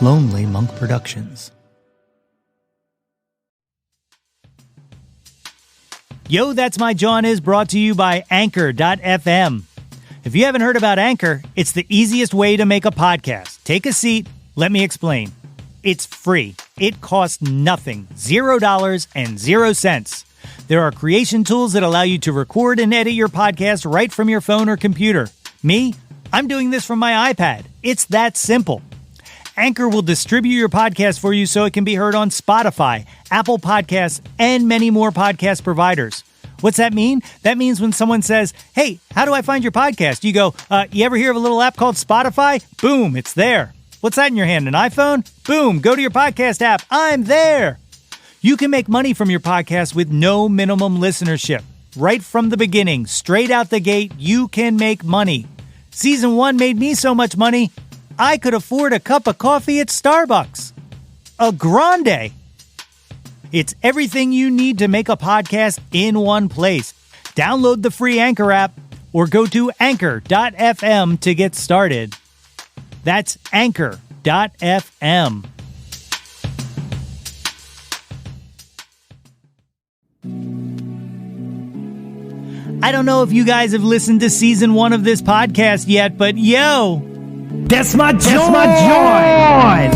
Lonely Monk Productions. Yo, That's My Jawn is brought to you by Anchor.fm. If you haven't heard about Anchor, it's the easiest way to make a podcast. Take a seat. Let me explain. It's free. It costs nothing. $0 and 0 cents. There are creation tools that allow you to record and edit your podcast right from your phone or computer. Me? I'm doing this from my iPad. It's that simple. Anchor will distribute your podcast for you so it can be heard on Spotify, Apple Podcasts, and many more podcast providers. What's that mean? That means when someone says, hey, how do I find your podcast? You go, you ever hear of a little app called Spotify? Boom, it's there. What's that in your hand, an iPhone? Boom, go to your podcast app. I'm there. You can make money from your podcast with no minimum listenership. Right from the beginning, straight out the gate, you can make money. Season 1 made me so much money, I could afford a cup of coffee at Starbucks. A grande. It's everything you need to make a podcast in one place. Download the free Anchor app or go to Anchor.fm to get started. That's Anchor.fm. I don't know if you guys have listened to season 1 of this podcast yet, but yo, that's my Jawn!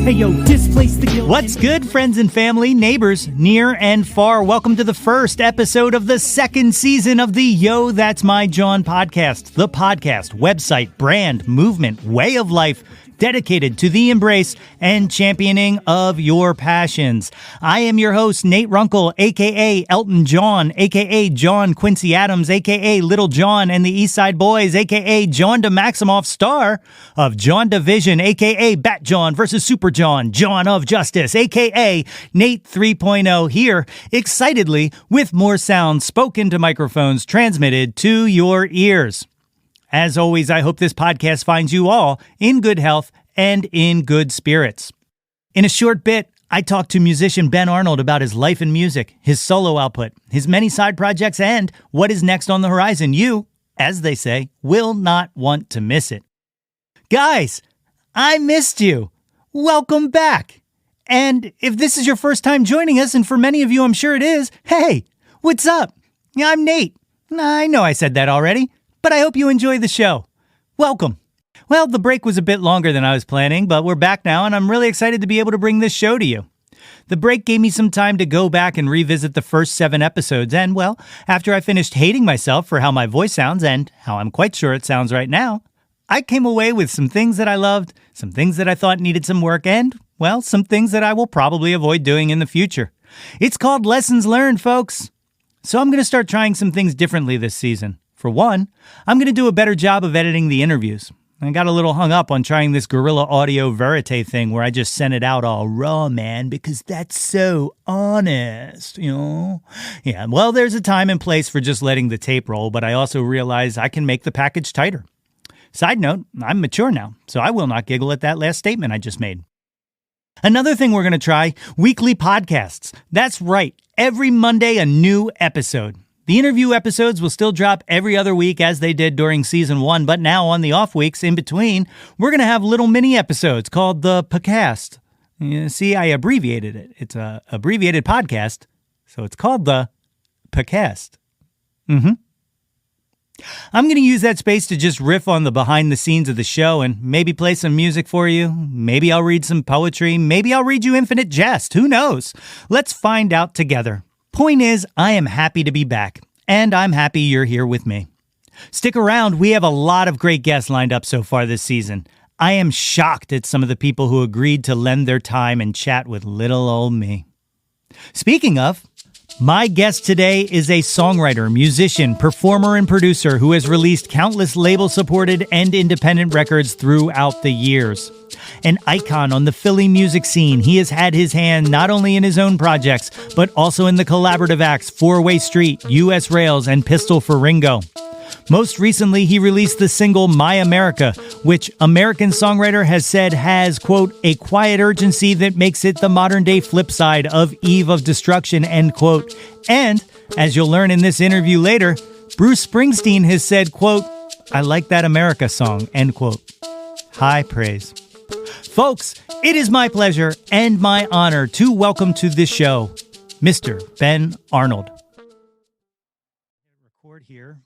Hey yo, displace the guilt. What's good, friends and family, neighbors, near and far? Welcome to the first episode of the second season of the Yo, That's My Jawn podcast. The podcast, website, brand, movement, way of life, dedicated to the embrace and championing of your passions. I am your host, Nate Runkle, a.k.a. Elton John, a.k.a. John Quincy Adams, a.k.a. Little John and the East Side Boys, a.k.a. John de Maximoff, star of John Division, a.k.a. Bat John versus Super John, John of Justice, a.k.a. Nate 3.0, here, excitedly, with more sounds spoken to microphones transmitted to your ears. As always, I hope this podcast finds you all in good health and in good spirits. In a short bit, I talked to musician Ben Arnold about his life in music, his solo output, his many side projects, and what is next on the horizon. You, as they say, will not want to miss it. Guys, I missed you. Welcome back. And if this is your first time joining us, and for many of you I'm sure it is, hey, what's up? I'm Nate. I know I said that already, but I hope you enjoy the show. Welcome. Well, the break was a bit longer than I was planning, but we're back now, and I'm really excited to be able to bring this show to you. The break gave me some time to go back and revisit the first 7 episodes, and, well, after I finished hating myself for how my voice sounds and how I'm quite sure it sounds right now, I came away with some things that I loved, some things that I thought needed some work, and, well, some things that I will probably avoid doing in the future. It's called Lessons Learned, folks. So I'm going to start trying some things differently this season. For one, I'm going to do a better job of editing the interviews. I got a little hung up on trying this guerrilla audio verite thing where I just sent it out all raw, man, because that's so honest, you know? Yeah, well, there's a time and place for just letting the tape roll, but I also realize I can make the package tighter. Side note, I'm mature now, so I will not giggle at that last statement I just made. Another thing we're going to try, weekly podcasts. That's right, every Monday a new episode. The interview episodes will still drop every other week as they did during season 1, but now on the off weeks in between, we're going to have little mini episodes called the podcast. You see, I abbreviated it. It's a abbreviated podcast, so it's called the podcast. I'm going to use that space to just riff on the behind the scenes of the show and maybe play some music for you. Maybe I'll read some poetry. Maybe I'll read you infinite jest. Who knows? Let's find out together. Point is, I am happy to be back, and I'm happy you're here with me. Stick around, we have a lot of great guests lined up so far this season. I am shocked at some of the people who agreed to lend their time and chat with little old me. Speaking of, my guest today is a songwriter, musician, performer, and producer who has released countless label-supported and independent records throughout the years. An icon on the Philly music scene, he has had his hand not only in his own projects, but also in the collaborative acts 4-Way Street, U.S. Rails, and Pistol for Ringo. Most recently, he released the single My America, which American songwriter has said has, quote, a quiet urgency that makes it the modern-day flip side of Eve of Destruction, end quote. And As you'll learn in this interview later, Bruce Springsteen has said, quote, "I like that America song," end quote. High praise. Folks, it is my pleasure and my honor to welcome to this show, Mr. Ben Arnold. Record here,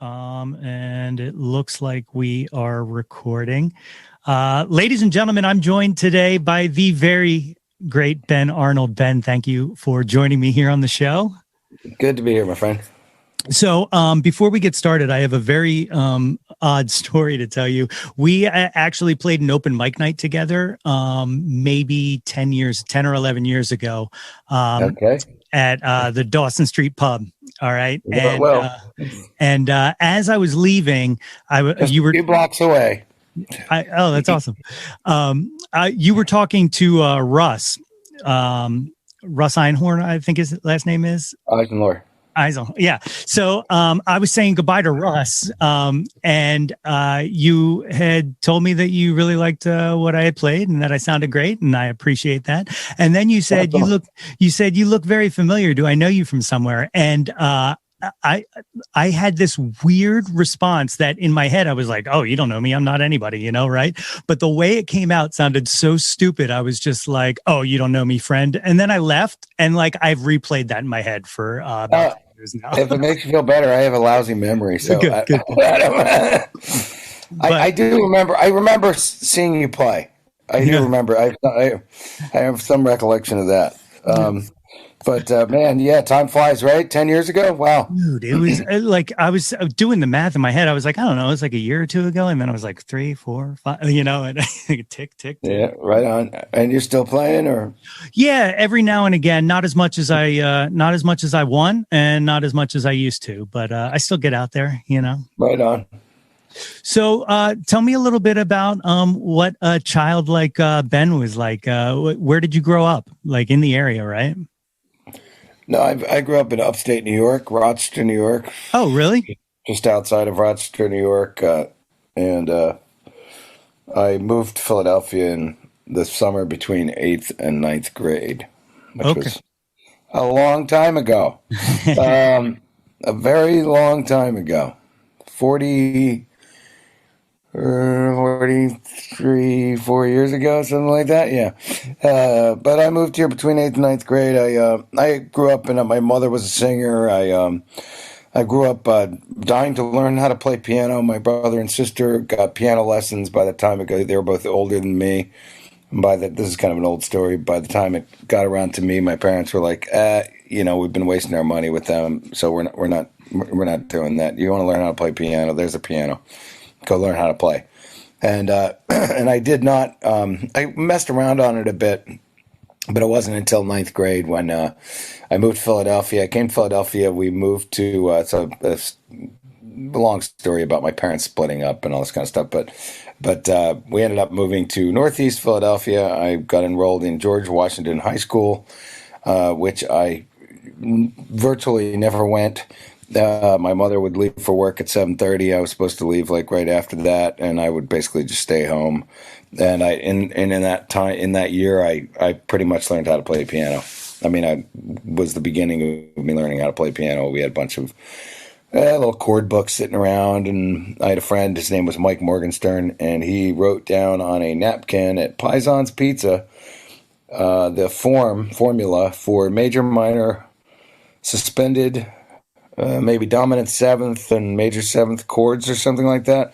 and it looks like we are recording. Ladies and gentlemen, I'm joined today by the very great Ben Arnold. Ben, thank you for joining me here on the show. Good to be here, my friend. So before we get started, I have a very odd story to tell you. We actually played an open mic night together maybe 10 or 11 years ago at the Dawson Street pub. All right. And as I was leaving, you were 2 blocks away. Oh, that's awesome. You were talking to Russ Einhorn, I think his last name is. Eisenlohr. Yeah. So I was saying goodbye to Russ, and you had told me that you really liked what I had played and that I sounded great, and I appreciate that. And then you said you look very familiar. Do I know you from somewhere? And I had this weird response that in my head I was like, "Oh, you don't know me. I'm not anybody," right? But the way it came out sounded so stupid. I was just like, "Oh, you don't know me, friend." And then I left, and I've replayed that in my head for about 10 years now. If it makes you feel better, I have a lousy memory, so good. I do remember. I remember seeing you play. I do remember. I have some recollection of that. But man, yeah, time flies, right? 10 years ago? Wow. Dude, it was I was doing the math in my head. I was like, I don't know, it was like a year or two ago. And then I was like 3, 4, 5, and tick. Yeah, right on. And you're still playing, or? Yeah, every now and again, not as much as I want and not as much as I used to, but I still get out there, Right on. So tell me a little bit about what a child like Ben was like. Where did you grow up? Like in the area, right? No, I grew up in upstate New York, Rochester, New York. Oh, really? Just outside of Rochester, New York. And I moved to Philadelphia in the summer between 8th and 9th grade, which was a long time ago. A very long time ago. 43, 4 years ago, something like that. Yeah. But I moved here between 8th and 9th grade. I grew up my mother was a singer. I grew up dying to learn how to play piano. My brother and sister got piano lessons by the time they were both older than me. This is kind of an old story. By the time it got around to me, my parents were like, we've been wasting our money with them, so we're not doing that. You want to learn how to play piano? There's a piano. Go learn how to play. And and I did not. I messed around on it a bit, but it wasn't until 9th grade when I moved to Philadelphia. I came to Philadelphia. We moved to. It's a long story about my parents splitting up and all this kind of stuff. But we ended up moving to Northeast Philadelphia. I got enrolled in George Washington High School, which I virtually never went. My mother would leave for work at 7:30. I was supposed to leave right after that, and I would basically just stay home. And in that year, I pretty much learned how to play piano. I mean, I was the beginning of me learning how to play piano. We had a bunch of little chord books sitting around, and I had a friend. His name was Mike Morgenstern, and he wrote down on a napkin at Pison's Pizza the formula for major, minor, suspended, maybe dominant seventh and major seventh chords or something like that.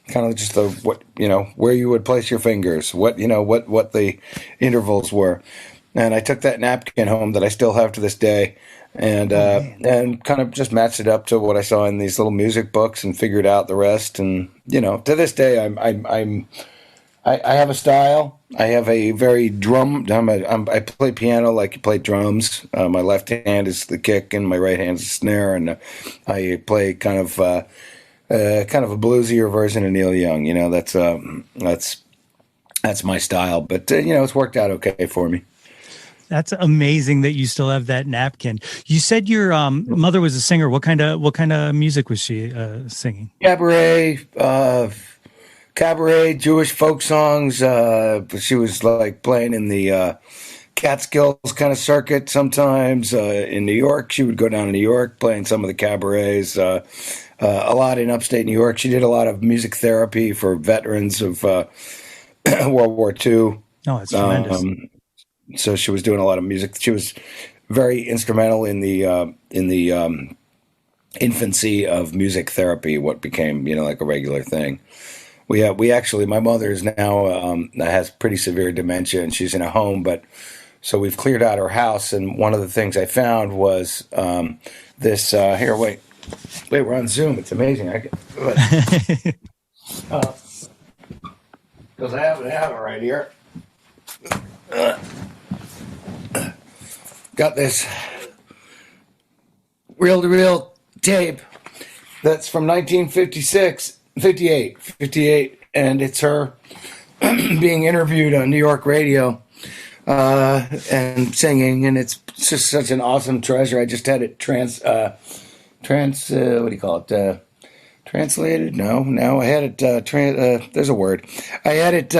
Kind of just where you would place your fingers, what the intervals were. And I took that napkin home that I still have to this day, and kind of just matched it up to what I saw in these little music books and figured out the rest. And to this day, I have a style. I have a very I play piano like you play drums. My left hand is the kick and my right hand is the snare, and I play kind of a bluesier version of Neil Young. That's my style. But it's worked out okay for me. That's amazing that you still have that napkin. You said your mother was a singer. What kind of music was she singing? Cabaret, Jewish folk songs. She was playing in the Catskills kind of circuit sometimes. In New York, she would go down to New York, playing some of the cabarets. A lot in upstate New York. She did a lot of music therapy for veterans of World War II. Oh, it's tremendous. So she was doing a lot of music. She was very instrumental in the infancy of music therapy, what became like a regular thing. We actually, my mother is now has pretty severe dementia, and she's in a home. But so we've cleared out her house, and one of the things I found was this. Here, wait, we're on Zoom. It's amazing. Because I happen to have it right here. Got this reel-to-reel tape that's from 1958, and it's her being interviewed on New York radio and singing, and it's just such an awesome treasure. I just had it what do you call it? Translated? No, I had it. There's a word. I had it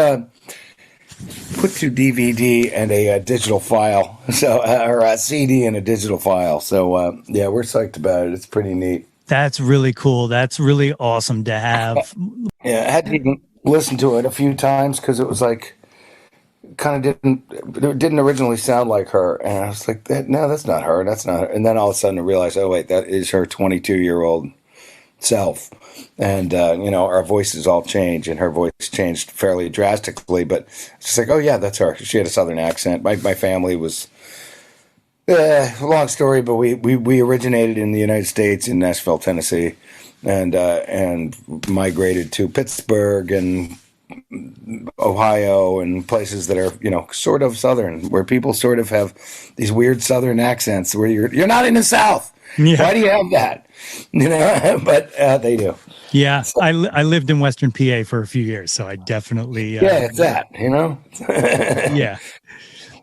put to DVD and a digital file, or a CD and a digital file. So yeah, we're psyched about it. It's pretty neat. That's really cool. That's really awesome to have. Yeah, I had to even listen to it a few times because it was like it didn't originally sound like her, and I was like, no, that's not her. That's not her. And then all of a sudden I realized, oh wait, that is her 22-year-old self. And our voices all changed, and her voice changed fairly drastically. But it's just like, oh yeah, that's her. She had a Southern accent. My family was long story, but we originated in the United States in Nashville, Tennessee, and migrated to Pittsburgh and Ohio and places that are sort of Southern, where people sort of have these weird Southern accents where you're not in the South. Yeah. Why do you have that? But they do. Yeah, so, I lived in Western PA for a few years, so I definitely it's that.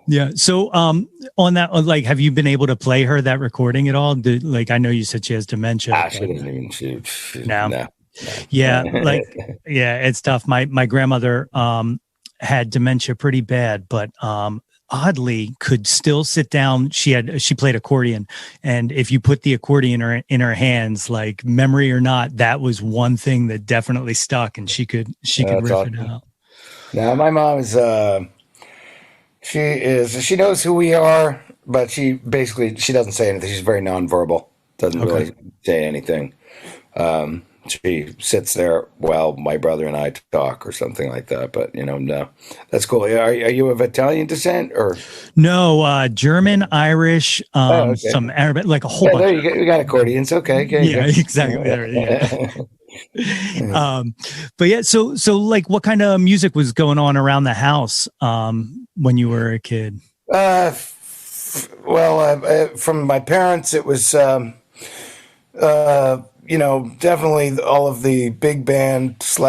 Yeah. So on that, like, have you been able to play her that recording at all? I know you said she has dementia. She doesn't even shoot. No. Yeah, it's tough. My grandmother had dementia pretty bad, but oddly could still sit down. She played accordion, and if you put the accordion in her hands, like memory or not, that was one thing that definitely stuck, and she could riff awesome. It out. Now my mom is she knows who we are, but she doesn't say anything. She's very nonverbal. Doesn't really say anything. She sits there while my brother and I talk or something like that. But, no, that's cool. Are you of Italian descent or? No, German, Irish, some Arabic, like a whole bunch. There you go. You got accordions. Okay. Yeah, exactly. But yeah, so like what kind of music was going on around the house when you were a kid? From my parents, it was, definitely all of the big band /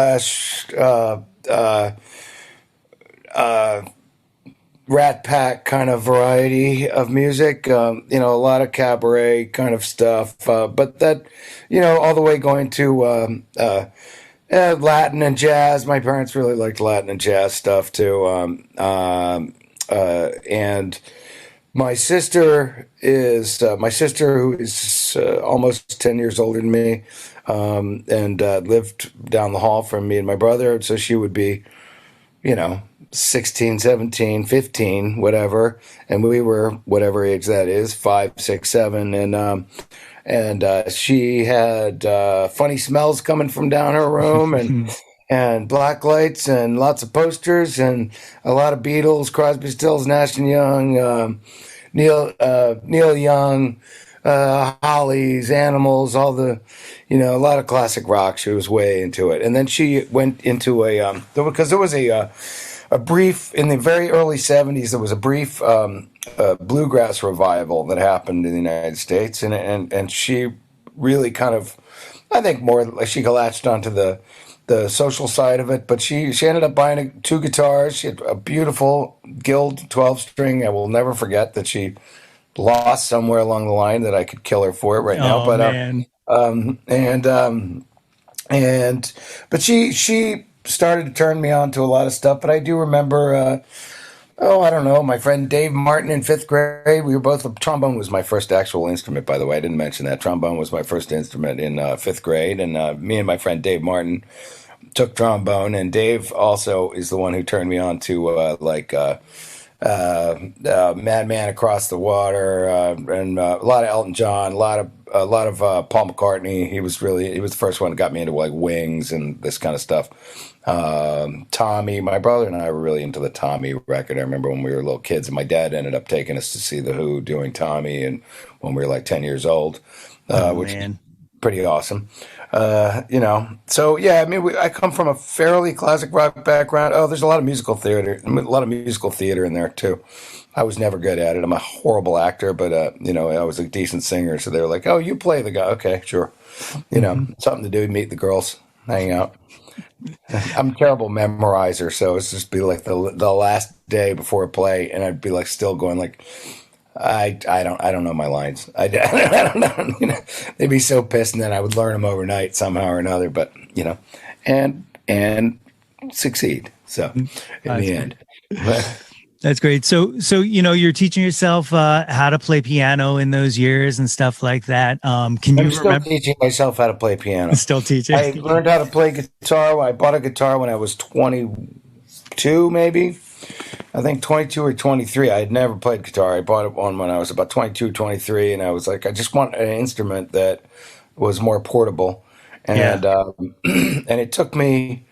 Rat Pack kind of variety of music, a lot of cabaret kind of stuff, but that, all the way going to Latin and jazz. My parents really liked Latin and jazz stuff too, and my sister who is almost 10 years older than me, and lived down the hall from me and my brother. So she would be, 16, 17, 15, whatever. And we were whatever age that is, 5, 6, 7. And she had funny smells coming from down her room and black lights and lots of posters and a lot of Beatles, Crosby, Stills, Nash and Young, Neil Young, Hollies, Animals, all the, a lot of classic rock. She was way into it. And then she went into because there was a brief, in the very early 70s, there was a brief bluegrass revival that happened in the United States. And she really kind of, I think more like she latched onto the social side of it, but she ended up buying 2 guitars. She had a beautiful Guild 12-string. I will never forget that she lost somewhere along the line that I could kill her for it right now. But man. But she started to turn me on to a lot of stuff. But I do remember Oh, I don't know. My friend Dave Martin in fifth grade. We were both. Trombone was my first actual instrument, by the way. I didn't mention that. Trombone was my first instrument in fifth grade, and me and my friend Dave Martin took trombone. And Dave also is the one who turned me on to Madman Across the Water, and a lot of Elton John, a lot of Paul McCartney. He was the first one that got me into like Wings and this kind of stuff. Tommy, my brother and I were really into the Tommy record. I remember when we were little kids, and my dad ended up taking us to see the Who doing Tommy, and when we were like 10 years old, which Man. is pretty awesome. So yeah, I mean, I come from a fairly classic rock background. Oh, there's a lot of musical theater in there too. I was never good at it. I'm a horrible actor, but I was a decent singer. So they were like, "Oh, you play the guy? Okay, sure." Something to do, meet the girls, hang out. I'm a terrible memorizer, so it's just be like the last day before a play, and I'd be like still going like, I don't know my lines. I don't know. They'd be so pissed, and then I would learn them overnight somehow or another. But and succeed. So in the end, but, That's great. So you're teaching yourself how to play piano in those years and stuff like that. Can you I'm still remember? teaching myself how to play piano. Still teaching. I learned how to play guitar. I bought a guitar when I was 22, maybe. I think 22 or 23. I had never played guitar. I bought one when I was about 22, 23, and I was like, I just want an instrument that was more portable. And Yeah. and it took me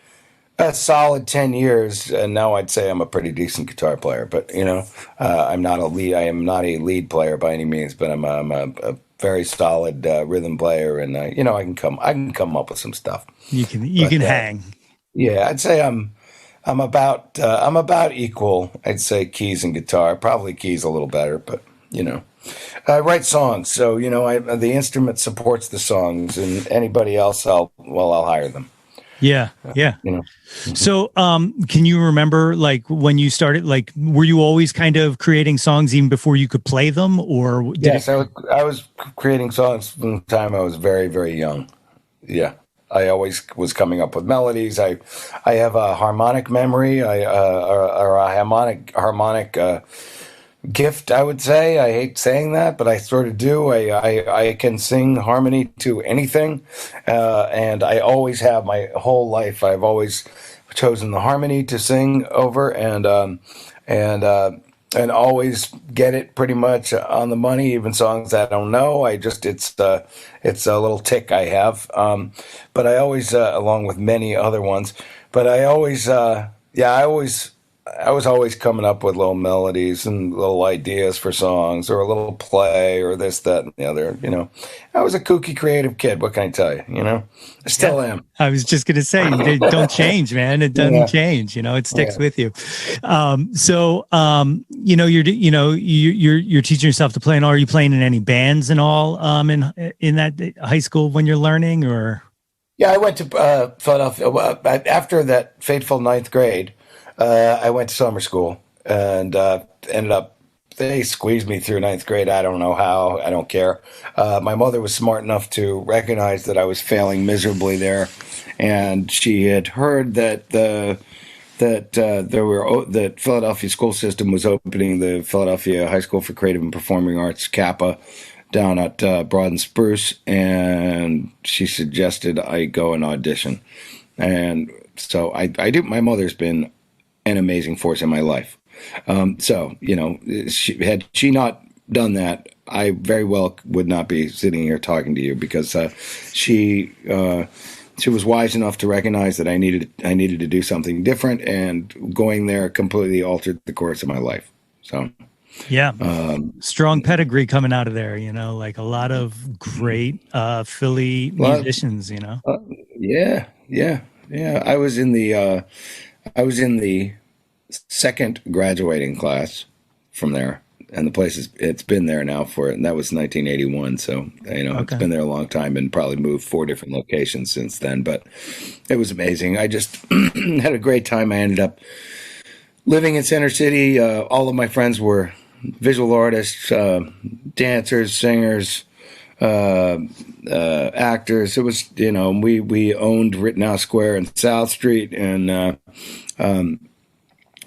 a solid 10 years, and now I'd say I'm a pretty decent guitar player. But I'm not a lead. I am not a lead player by any means, but I'm a very solid rhythm player, and I can come up with some stuff. You can But hang. yeah, I'd say I'm about equal. I'd say keys and guitar. Probably keys a little better, but I write songs, so the instrument supports the songs, and anybody else, I'll hire them. Yeah. Yeah. You know. So, can you remember like when you started, like, were you always kind of creating songs even before you could play them, or did it? Yes, I was creating songs from the time I was very, very young. Yeah. I always was coming up with melodies. I have a harmonic memory, or a harmonic gift. I would say. I hate saying that, but I sort of do. I can sing harmony to anything, and I always have my whole life. I've always chosen the harmony to sing over, and and always get it pretty much on the money. Even songs that I don't know, it's a little tick I have. But I always, along with many other ones, but I always, yeah, I was always coming up with little melodies and little ideas for songs, or a little play, or this, that, and the other. I was a kooky, creative kid. What can I tell you? I Yeah. still am. I was just gonna say, don't change, man. It doesn't Yeah, change. It sticks yeah. with you. You're teaching yourself to play, and are you playing in any bands and all? In that high school when you're learning, or Yeah, I went to Philadelphia after that fateful ninth grade. I went to summer school, and ended up. They squeezed me through ninth grade. I don't know how. I don't care. My mother was smart enough to recognize that I was failing miserably there, and she had heard that Philadelphia school system was opening the Philadelphia High School for Creative and Performing Arts, Kappa, down at Broad and Spruce, and she suggested I go and audition. And so I do. My mother's been an amazing force in my life. Had she not done that, I very well would not be sitting here talking to you, because she was wise enough to recognize that I needed to do something different, and going there completely altered the course of my life. So yeah, strong pedigree coming out of there. Like a lot of great Philly well, musicians. yeah, yeah, yeah. I was in the second graduating class from there, and the place it's been there now and that was 1981. So it's Okay. been there a long time, and probably moved 4 different locations since then. But it was amazing. I just had a great time. I ended up living in Center City. All of my friends were visual artists, dancers, singers, actors. It was, we owned Rittenhouse Square and South Street, and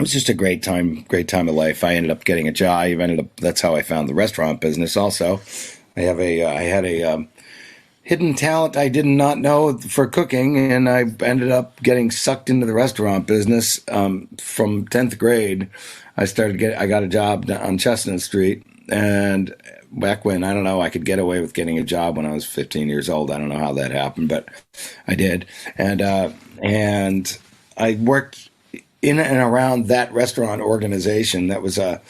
was just a great time of life. I ended up getting a job. That's how I found the restaurant business. Also, I had a hidden talent I did not know for cooking, and I ended up getting sucked into the restaurant business from 10th grade. I got a job on Chestnut Street, and back when, I don't know, I could get away with getting a job when I was 15 years old. I don't know how that happened, but I did. And I worked in and around that restaurant organization. That was I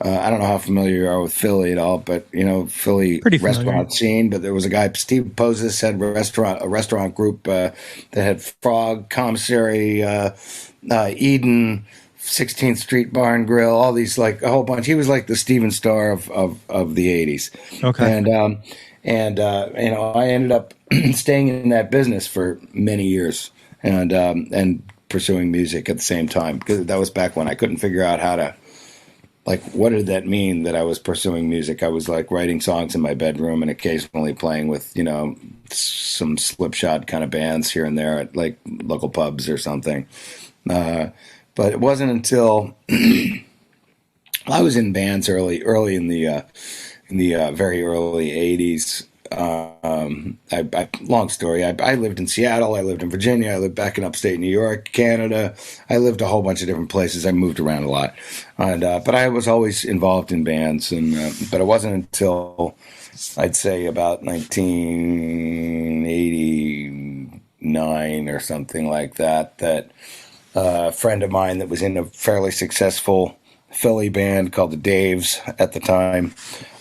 don't know how familiar you are with Philly at all, but Philly restaurant scene. But there was a guy, Steve Pozis, had a restaurant group that had Frog, Commissary, Eden, 16th Street Bar and Grill, all these, like a whole bunch. He was like the Steven Starr of the 80s. Okay. And I ended up staying in that business for many years and pursuing music at the same time, because that was back when I couldn't figure out how to, like, what did that mean that I was pursuing music? I was like writing songs in my bedroom and occasionally playing with, some slipshod kind of bands here and there at like local pubs or something. But it wasn't until I was in bands early in the very early 80s. Long story. I lived in Seattle. I lived in Virginia. I lived back in upstate New York, Canada. I lived a whole bunch of different places. I moved around a lot, but I was always involved in bands. But it wasn't until I'd say about 1989 or something like that a friend of mine that was in a fairly successful Philly band called the Daves at the time,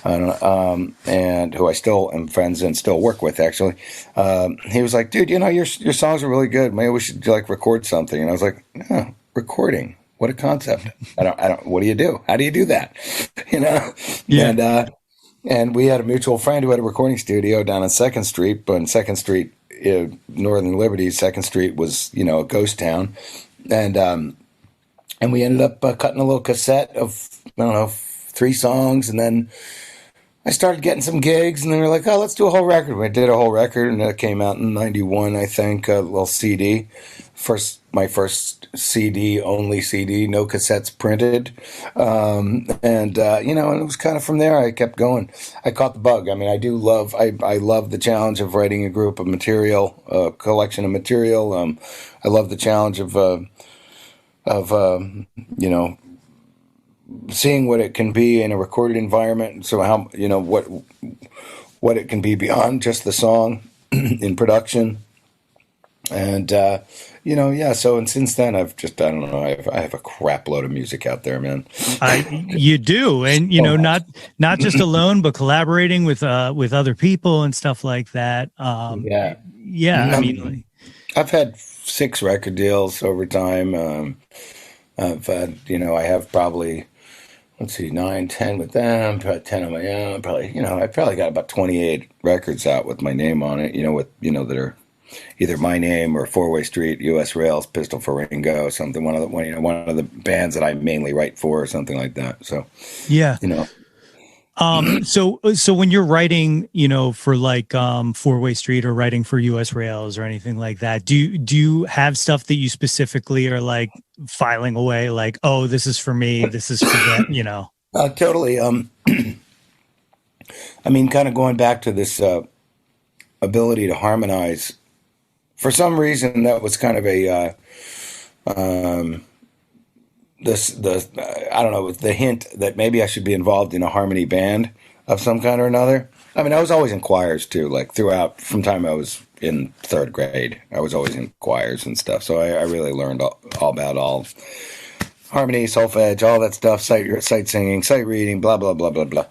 and who I still am friends and still work with, actually. He was like, "Dude, your songs are really good. Maybe we should like record something." And I was like, "Oh, recording? What a concept! I don't. What do you do? How do you do that? Yeah. And we had a mutual friend who had a recording studio down on 2nd Street, but on 2nd Street, Northern Liberty, 2nd Street was a ghost town, and we ended up cutting a little cassette of, I don't know, 3 songs. And then I started getting some gigs, and then we were like, oh, let's do a whole record. We did a whole record, and it came out in 91, I think, a little CD. My first CD, only CD, no cassettes printed. And it was kind of from there I kept going. I caught the bug. I mean, I love the challenge of writing a group of material, a collection of material. I love the challenge of seeing what it can be in a recorded environment. So how, what it can be beyond just the song in production. And, so, and since then I have a crap load of music out there, man. You do. And, not just alone, but collaborating with other people and stuff like that. Yeah. I mean, I've had 6 record deals over time. I've had, I have probably, 9, 10 with them, probably 10 on my own. Probably, I probably got about 28 records out with my name on it, that are either my name or 4-Way Street, U.S. Rails, Pistol for Ringo, something, one of the bands that I mainly write for, or something like that. So, yeah. So when you're writing, for like 4-Way Street or writing for US Rails or anything like that, do you have stuff that you specifically are like filing away, like, oh, this is for me, this is for that, Totally. I mean, kind of going back to this ability to harmonize. For some reason, that was kind of a I don't know, the hint that maybe I should be involved in a harmony band of some kind or another. I mean, I was always in choirs too, like throughout, from time I was in 3rd grade, I was always in choirs and stuff. So I really learned all about all harmony, solfege, all that stuff, sight singing, sight reading, blah, blah, blah, blah, blah.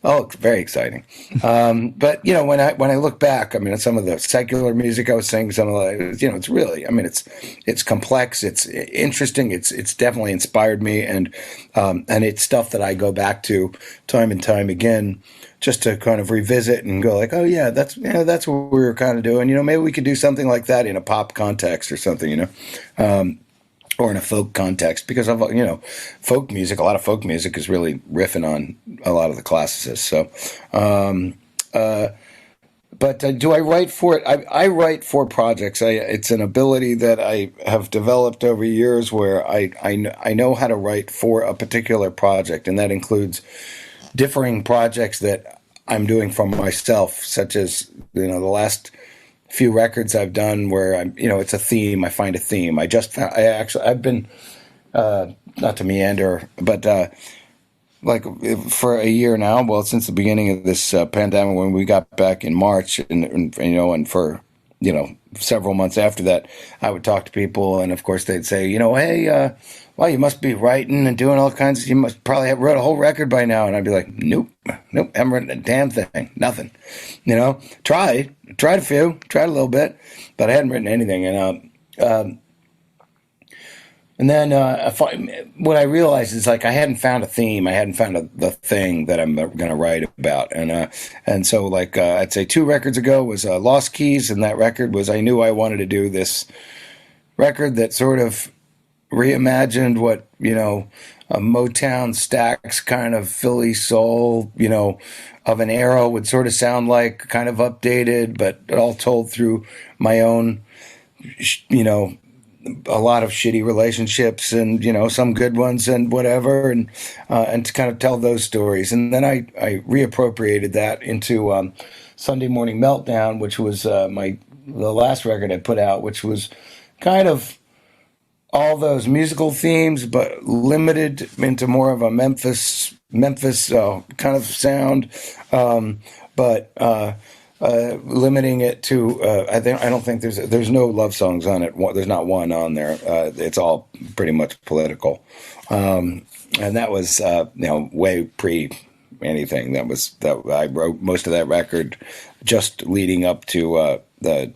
Oh, it's very exciting. But, when I look back, I mean, some of the secular music I was singing, some of the, it's really, I mean, it's complex, it's interesting, it's definitely inspired me, and it's stuff that I go back to time and time again, just to kind of revisit and go like, oh yeah, that's what we were kind of doing. Maybe we could do something like that in a pop context or something, or in a folk context, because of, folk music, a lot of folk music is really riffing on a lot of the classicists. So, But do I write for it? I write for projects. It's an ability that I have developed over years where I know how to write for a particular project, and that includes differing projects that I'm doing for myself, such as the last few records I've done where it's a theme. I find a theme. I've been not to meander, but like for a year now. Well, since the beginning of this pandemic, when we got back in March, and for several months after that, I would talk to people, and of course they'd say, hey, well, you must be writing and doing all kinds. You must probably have wrote a whole record by now, and I'd be like, nope, haven't written a damn thing, nothing. Tried a few, tried a little bit, but I hadn't written anything, and then what I realized is like I hadn't found a theme. I hadn't found the thing that I'm going to write about. And so like I'd say 2 records ago was Lost Keys, and that record was I knew I wanted to do this record that sort of reimagined what a Motown Stax kind of Philly soul of an era would sort of sound like, kind of updated, but all told through my own a lot of shitty relationships and some good ones and whatever, and to kind of tell those stories. And then I reappropriated that into Sunday Morning Meltdown, which was the last record I put out, which was kind of all those musical themes but limited into more of a Memphis kind of sound, but limiting it to I don't think there's no love songs on it. There's not one on there. It's all pretty much political, and that was way pre anything. That I wrote most of that record just leading up to the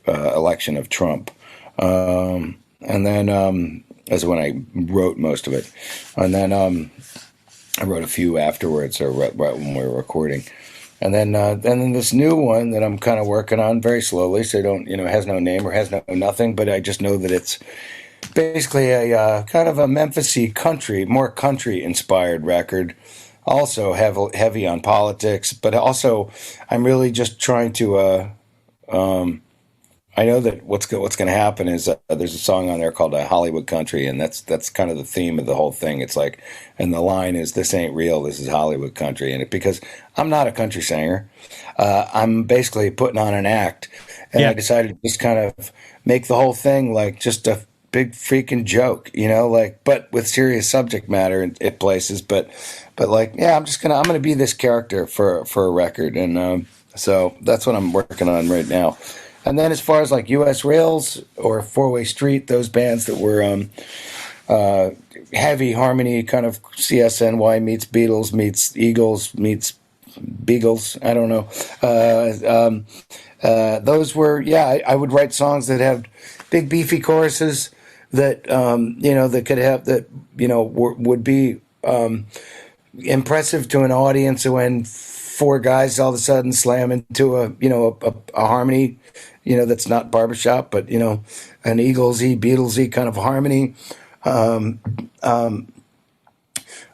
election of Trump, and then that's when I wrote most of it, and then I wrote a few afterwards, or right when we were recording. And then this new one that I'm kind of working on very slowly, so it has no name or has nothing, but I just know that it's basically a kind of a Memphis-y more country inspired record. Also heavy on politics, but also I'm really just trying to. I know that what's going to happen is there's a song on there called Hollywood Country, and that's kind of the theme of the whole thing. It's like, and the line is, "This ain't real, this is Hollywood country." And because I'm not a country singer, I'm basically putting on an act, and I decided to just kind of make the whole thing like just a big freaking joke, but with serious subject matter at places. But like, yeah, I'm gonna be this character for a record, and so that's what I'm working on right now. And then as far as like U.S. Rails or Four-Way Street, those bands that were heavy harmony, kind of CSNY meets Beatles meets Eagles meets Beagles, I don't know. Those were, I would write songs that have big beefy choruses that, that could have, that, would be impressive to an audience when 4 guys all of a sudden slam into a harmony, that's not barbershop, but, an Eagles-y, Beatles-y kind of harmony.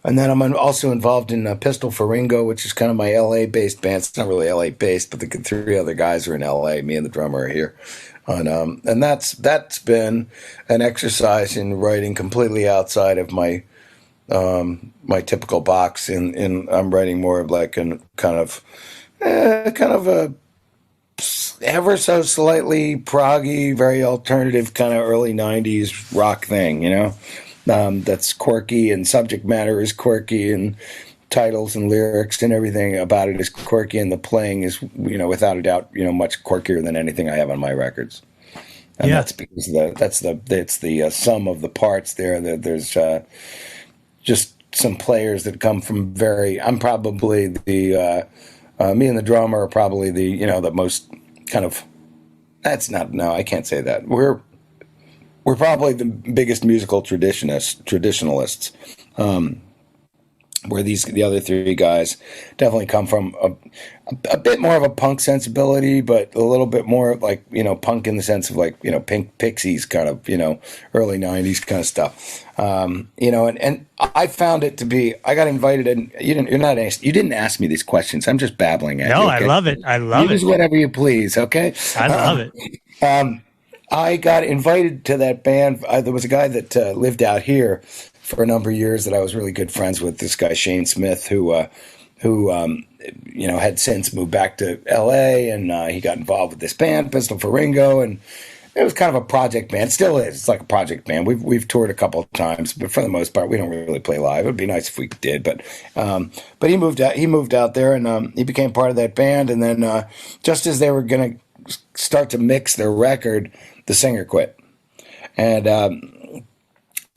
And then I'm also involved in Pistol for Ringo, which is kind of my LA-based band. It's not really LA-based, but the 3 other guys are in LA. Me and the drummer are here. And that's been an exercise in writing completely outside of my my typical box. In I'm writing more of like a kind of a ever so slightly proggy, very alternative kind of early '90s rock thing, that's quirky and subject matter is quirky and titles and lyrics and everything about it is quirky, and the playing is, without a doubt, much quirkier than anything I have on my records. And that's because it's the sum of the parts there. That there's just some players that come from I'm probably the me and the drummer are probably the the most kind of, I can't say that. We're probably the biggest musical traditionalists. where the other three guys definitely come from a bit more of a punk sensibility, but a little bit more like, punk in the sense of like, Pink Pixies kind of, early 90s kind of stuff. And I found it to be, I got invited and you didn't ask me these questions. I'm just babbling at you. No, Okay? I love it. I love it. Use whatever you please. Okay. I love it. I got invited to that band. There was a guy that lived out here for a number of years that I was really good friends with. This guy Shane Smith, who had since moved back to L.A. and he got involved with this band, Pistol for Ringo, and it was kind of a project band. It still is. It's like a project band. We've toured a couple of times, but for the most part, we don't really play live. It would be nice if we did, but he moved out. He moved out there, and he became part of that band. And then just as they were going to start to mix their record, the singer quit, and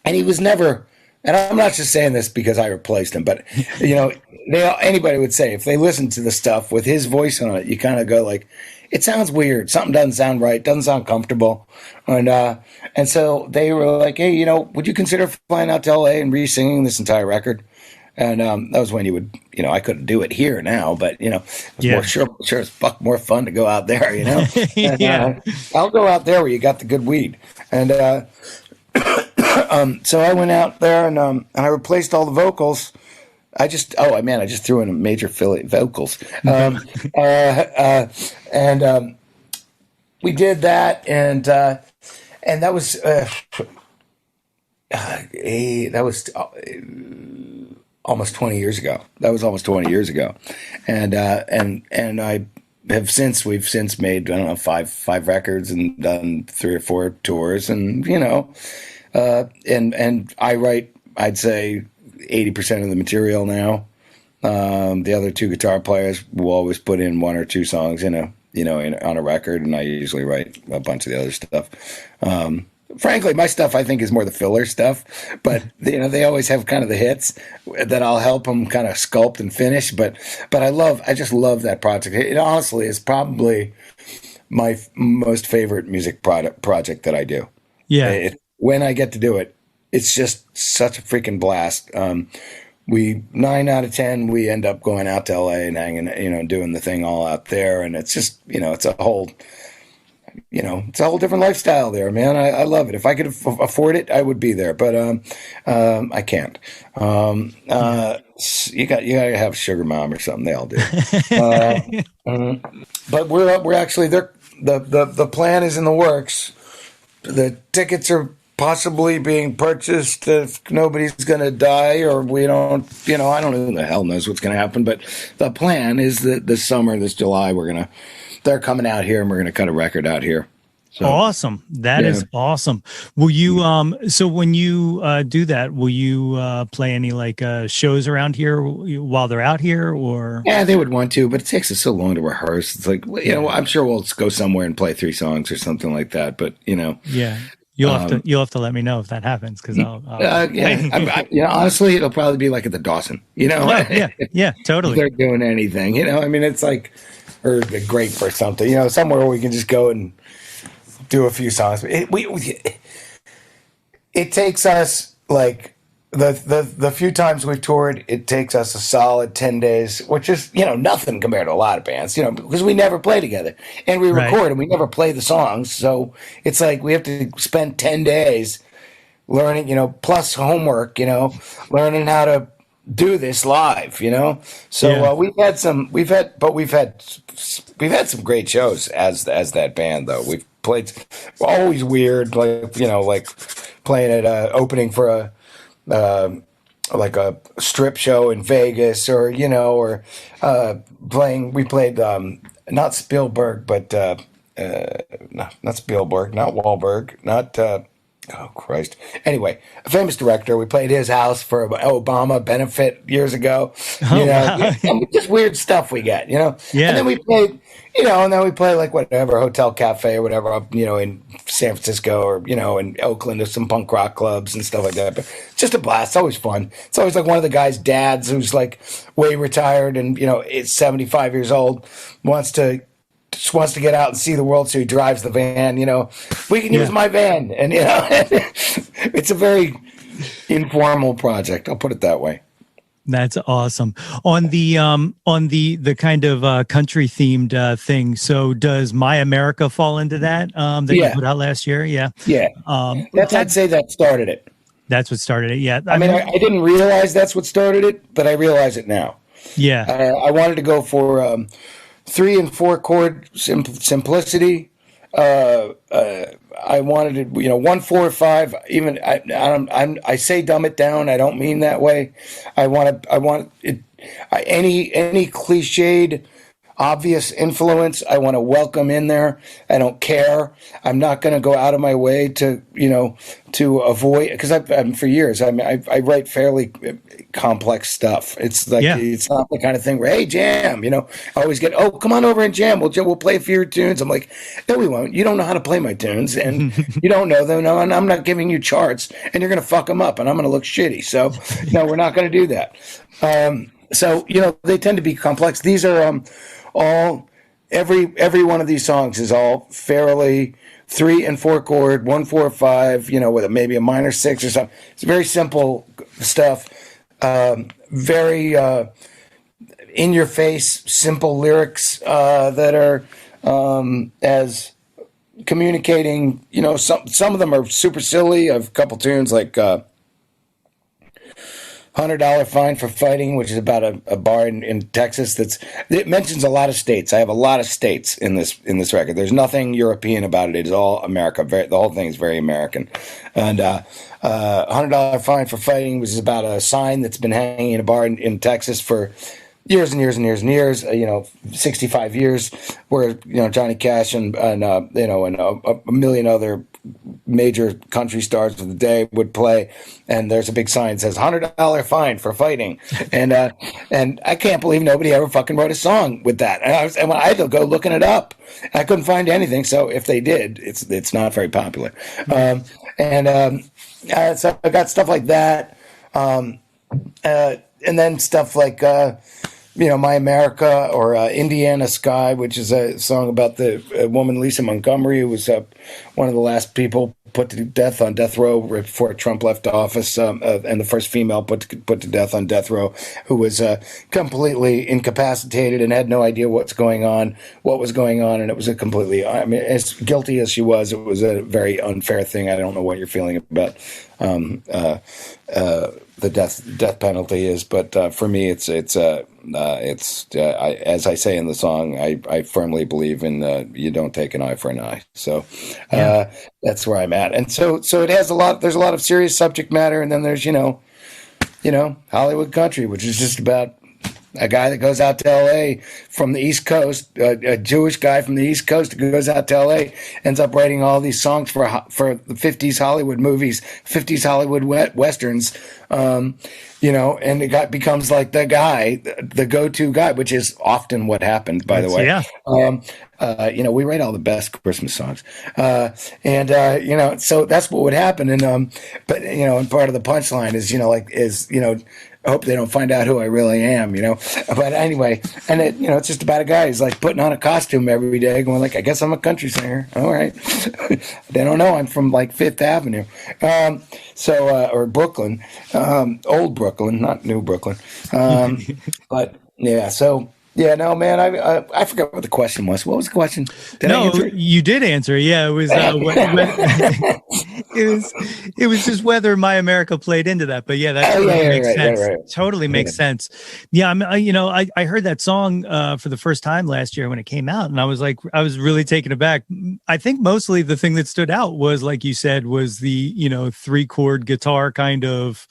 he was never. And I'm not just saying this because I replaced him, but anybody would say if they listen to the stuff with his voice on it, you kind of go like, it sounds weird. Something doesn't sound right. Doesn't sound comfortable. And so they were like, hey, would you consider flying out to LA and re-singing this entire record? And that was when you would, I couldn't do it here now, but it was sure as fuck more fun to go out there, And, I'll go out there where you got the good weed. And so I went out there and I replaced all the vocals. I just threw in a major Philly vocals. And we did that, and that was almost 20 years ago. And we've since made, I don't know, five records and done 3 or 4 tours, and and I write, I'd say 80% of the material now. The other 2 guitar players will always put in 1 or 2 songs on a record, and I usually write a bunch of the other stuff. Frankly, my stuff I think is more the filler stuff, but they always have kind of the hits that I'll help them kind of sculpt and finish. But I just love that project. It honestly is probably my most favorite music project that I do. Yeah. When I get to do it, it's just such a freaking blast. 9 out of 10, we end up going out to LA and hanging, doing the thing all out there. And it's just, it's a whole different lifestyle there, man. I love it. If I could afford it, I would be there, but I can't. You got to have a sugar mom or something. They all do. But we're actually there. The plan is in the works. The tickets are possibly being purchased if nobody's going to die, or we don't, I don't know, who the hell knows what's going to happen. But the plan is that this summer, this July, they're coming out here and we're going to cut a record out here. So, awesome. That is awesome. Will you, so when you do that, will you play any shows around here while they're out here, or? Yeah, they would want to, but it takes us so long to rehearse. It's like, I'm sure we'll go somewhere and play 3 songs or something like that. But, Yeah. You'll have to let me know if that happens, because I'll honestly, it'll probably be like at the Dawson, yeah, totally. If they're doing anything, it's like, or the Grape or something, somewhere where we can just go and do a few songs. It takes us like the few times we've toured, it takes us a solid 10 days, which is, nothing compared to a lot of bands, because we never play together and we record and we never play the songs. So it's like we have to spend 10 days learning, plus homework, learning how to do this live, So we've had some great shows as that band, though. We've played always weird, like playing at opening for a strip show in Vegas, or playing. We played not Spielberg, but not Spielberg, not Wahlberg, not oh Christ. Anyway, a famous director. We played his house for an Obama benefit years ago. Wow. Just weird stuff we get, Yeah. And then we played. And then we play like whatever, Hotel Cafe or whatever, up, in San Francisco, or, in Oakland, or some punk rock clubs and stuff like that. But it's just a blast. It's always fun. It's always like one of the guys' dads who's like way retired and, is 75 years old, just wants to get out and see the world. So he drives the van, we can use my van. And, it's a very informal project. I'll put it that way. That's awesome. On the kind of country themed thing. So does My America fall into that that you Yeah, put out last year? Yeah. yeah. I'd say that started it. That's what started it. Yeah. I mean, I didn't realize that's what started it, but I realize it now. Yeah. I wanted to go for 3 and 4 chord simplicity. I wanted it, 1, 4, 5. Even I say dumb it down. I don't mean that way. I want it. Any cliched, obvious influence, I want to welcome in there. I don't care. I'm not going to go out of my way to avoid, because I've for years. I write fairly complex stuff. It's like It's not the kind of thing where, hey, jam. I always get, oh, come on over and jam. We'll play a few tunes. I'm like, no, we won't. You don't know how to play my tunes, and you don't know them. No, and I'm not giving you charts, and you're going to fuck them up, and I'm going to look shitty. So no, we're not going to do that. So they tend to be complex. These are every one of these songs is all fairly 3 and 4 chord, 1, 4, 5, with maybe a minor 6 or something. It's very simple stuff. Very in your face, simple lyrics that are as communicating. Some of them are super silly. I have a couple tunes like $100 fine for fighting, which is about a bar in Texas. It mentions a lot of states. I have a lot of states in this record. There's nothing European about it. It is all America. The whole thing is very American. And $100 fine for fighting, which is about a sign that's been hanging in a bar in Texas for years and years and years and years. 65 years, where Johnny Cash and a million other major country stars of the day would play, and there's a big sign that says $100 fine for fighting, and I can't believe nobody ever fucking wrote a song with that. And I had to go looking it up. I couldn't find anything. So if they did, it's not very popular. So I got stuff like that, and then stuff like My America, or Indiana Sky, which is a song about the woman Lisa Montgomery, who was one of the last people put to death on death row before Trump left office, and the first female put to death on death row, who was completely incapacitated and had no idea what was going on, and it was a completely, as guilty as she was, it was a very unfair thing. I don't know what you're feeling about the death penalty is, but for me, it's as I say in the song, I firmly believe in you don't take an eye for an eye. So that's where I'm at, and so it has there's a lot of serious subject matter, and then there's Hollywood country, which is just about a guy that goes out to L.A. from the East Coast, a Jewish guy from the East Coast who goes out to L.A., ends up writing all these songs for the 50s Hollywood movies, 50s Hollywood Westerns, and it becomes like the guy, the go-to guy, which is often what happened, by the way. Yeah. We write all the best Christmas songs, so that's what would happen. And but and part of the punchline is I hope they don't find out who I really am, But anyway, and it's just about a guy who's like putting on a costume every day, going like, I guess I'm a country singer. All right. They don't know I'm from like Fifth Avenue, or Brooklyn, old Brooklyn, not new Brooklyn. But yeah, so. Yeah, no, man, I forgot what the question was. What was the question? Did I answer it? You did answer. Yeah, it was it was just whether My America played into that. But yeah, that totally makes sense. Right. Totally makes sense. Yeah, I heard that song for the first time last year when it came out, and I was really taken aback. I think mostly the thing that stood out was, like you said, was the 3-chord guitar kind of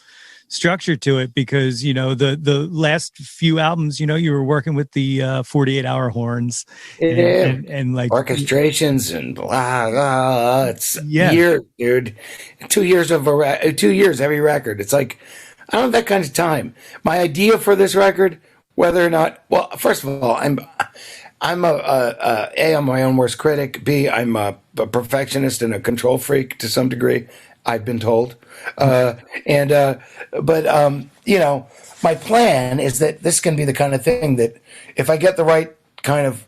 structure to it, because the last few albums, you were working with the 48-hour horns and like orchestrations and blah blah. It's years, dude. 2 years of 2 years every record. It's like I don't have that kind of time. My idea for this record, whether or not, well, first of all, I'm I'm my own worst critic. B, I'm a perfectionist and a control freak to some degree, I've been told. But my plan is that this can be the kind of thing that if I get the right kind of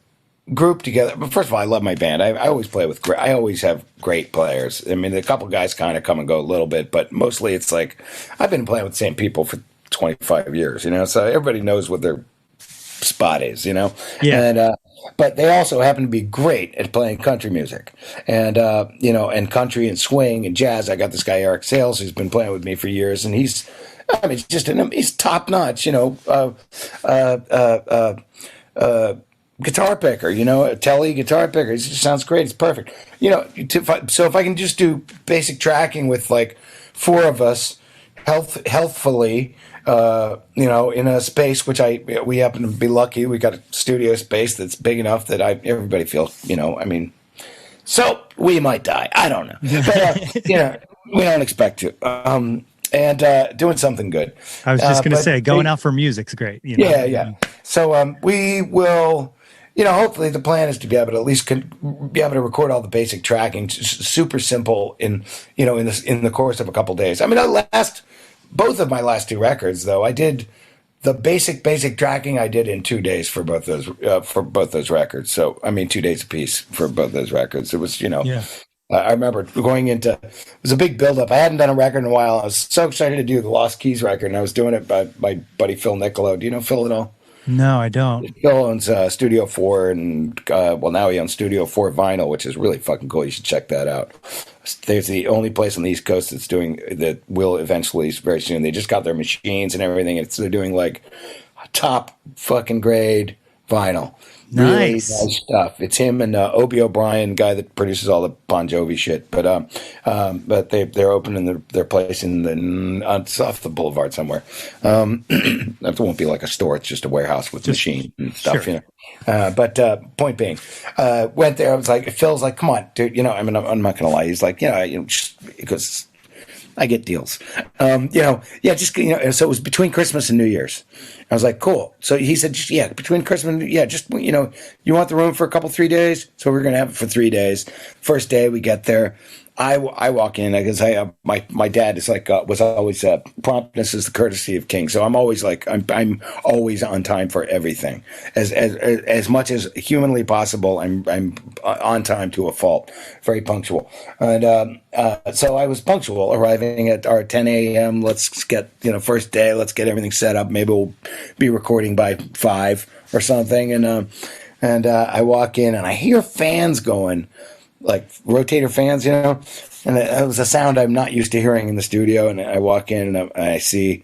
group together. But first of all, I love my band. I always play with I always have great players. I mean, a couple guys kind of come and go a little bit, but mostly it's like I've been playing with the same people for 25 years, so everybody knows what their spot is, Yeah. And but they also happen to be great at playing country music, and and country and swing and jazz. I got this guy Eric Sales who's been playing with me for years, and he's he's top notch, guitar picker, a telly guitar picker. It just sounds great. It's perfect. So if I can just do basic tracking with like four of us healthfully, in a space, which we happen to be lucky. We got a studio space that's big enough that everybody feels, so we might die. I don't know. But, we don't expect to. And doing something good. I was just going to say, going out for music's great. Yeah. So we will, hopefully the plan is to be able to at least be able to record all the basic tracking, super simple in the course of a couple days. I mean, both of my last two records, though, I did the basic tracking I did in 2 days for both those records. So, I mean, 2 days apiece for both those records. It was, I remember going into, it was a big buildup. I hadn't done a record in a while. I was so excited to do the Lost Keys record, and I was doing it by my buddy Phil Niccolo. Do you know Phil at all? No, I don't. Phil owns Studio 4, and now he owns Studio 4 Vinyl, which is really fucking cool. You should check that out. There's the only place on the East Coast that will eventually very soon. They just got their machines and everything. They're doing like top fucking grade vinyl. Really nice stuff. It's him and Obie O'Brien, guy that produces all the Bon Jovi shit. But they're opening their place off the boulevard somewhere. That won't be like a store. It's just a warehouse with machine and stuff. Sure. But point being, went there. I was like, Phil's like, come on, dude. I'm not gonna lie. He's like, because I get deals. So it was between Christmas and New Year's. I was like, cool. So he said, between Christmas and, you want the room for 3 days? So we're going to have it for 3 days. First day we get there. I walk in because my dad is like was always promptness is the courtesy of king. So I'm always like I'm always on time for everything as much as humanly possible. I'm on time to a fault, very punctual, and so I was punctual, arriving at our 10 a.m. Let's get first day. Let's get everything set up. Maybe we'll be recording by 5 or something, and I walk in and I hear fans going. Like rotator fans, and it was a sound I'm not used to hearing in the studio. And I walk in and I see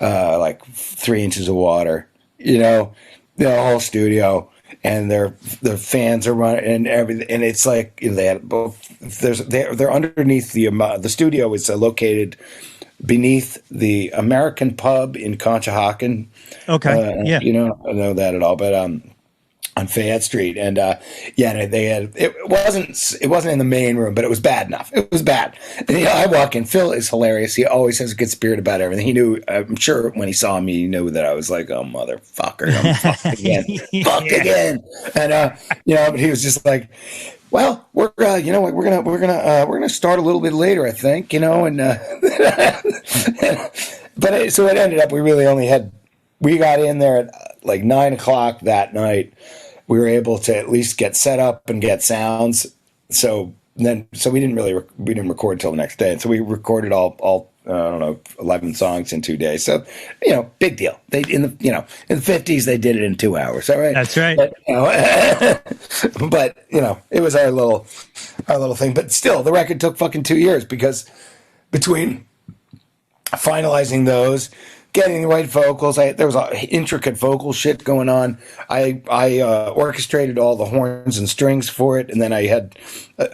like 3 inches of water, the whole studio, and their fans are running and everything. And it's like they had both. They're underneath the studio is located beneath the American pub in Conshohocken. Okay, yeah, I know that at all, but on Fayette Street, and they had it wasn't in the main room, but it was bad enough. It was bad. And I walk in. Phil is hilarious. He always has a good spirit about everything. He knew. I'm sure when he saw me, he knew that I was like, "Oh motherfucker, I'm fucked again, fucked again." And but he was just like, "Well, we're gonna start a little bit later, I think, and but so it ended up we really only had. We got in there at like 9 o'clock that night. We were able to at least get set up and get sounds. So we didn't record until the next day. And so we recorded all 11 songs in 2 days. So, big deal. They in the 50s they did it in 2 hours. All right. That's right. But, it was our little thing. But still, the record took fucking 2 years because between finalizing those, getting the right vocals. There was a intricate vocal shit going on. I orchestrated all the horns and strings for it, and then I had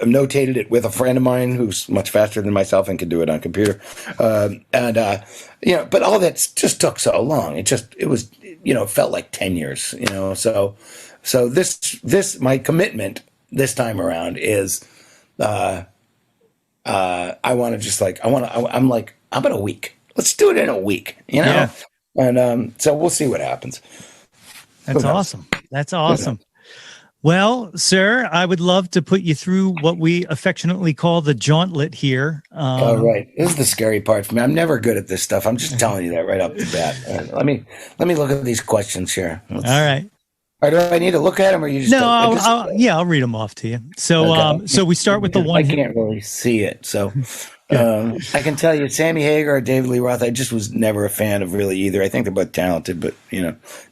notated it with a friend of mine who's much faster than myself and could do it on computer. But all that just took so long. It was felt like 10 years. So this my commitment this time around is I want to just like I'm like how about a week? Let's do it in a week, Yeah. And so we'll see what happens. That's awesome. That's awesome. Well, sir, I would love to put you through what we affectionately call the Jawntlet here. All right. This is the scary part for me. I'm never good at this stuff. I'm just telling you that right up the bat. Let me look at these questions here. All right. Or do I need to look at them, or you just? No, I'll read them off to you. So, okay. So we start with the one. I can't really see it, so I can tell you, Sammy Hagar or David Lee Roth, I just was never a fan of really either. I think they're both talented, but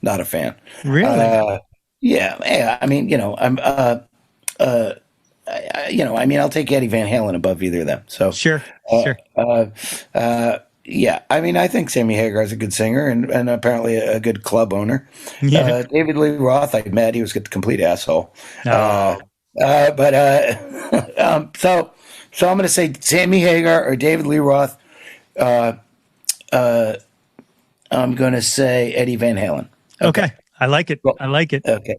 not a fan. Really? Yeah. I mean, I'll take Eddie Van Halen above either of them. So Sure. yeah. I mean, I think Sammy Hagar is a good singer and apparently a good club owner. Yeah. David Lee Roth, I met, he was a complete asshole. No. So I'm going to say Sammy Hagar or David Lee Roth. I'm going to say Eddie Van Halen. Okay. I like it. Well, I like it. Okay.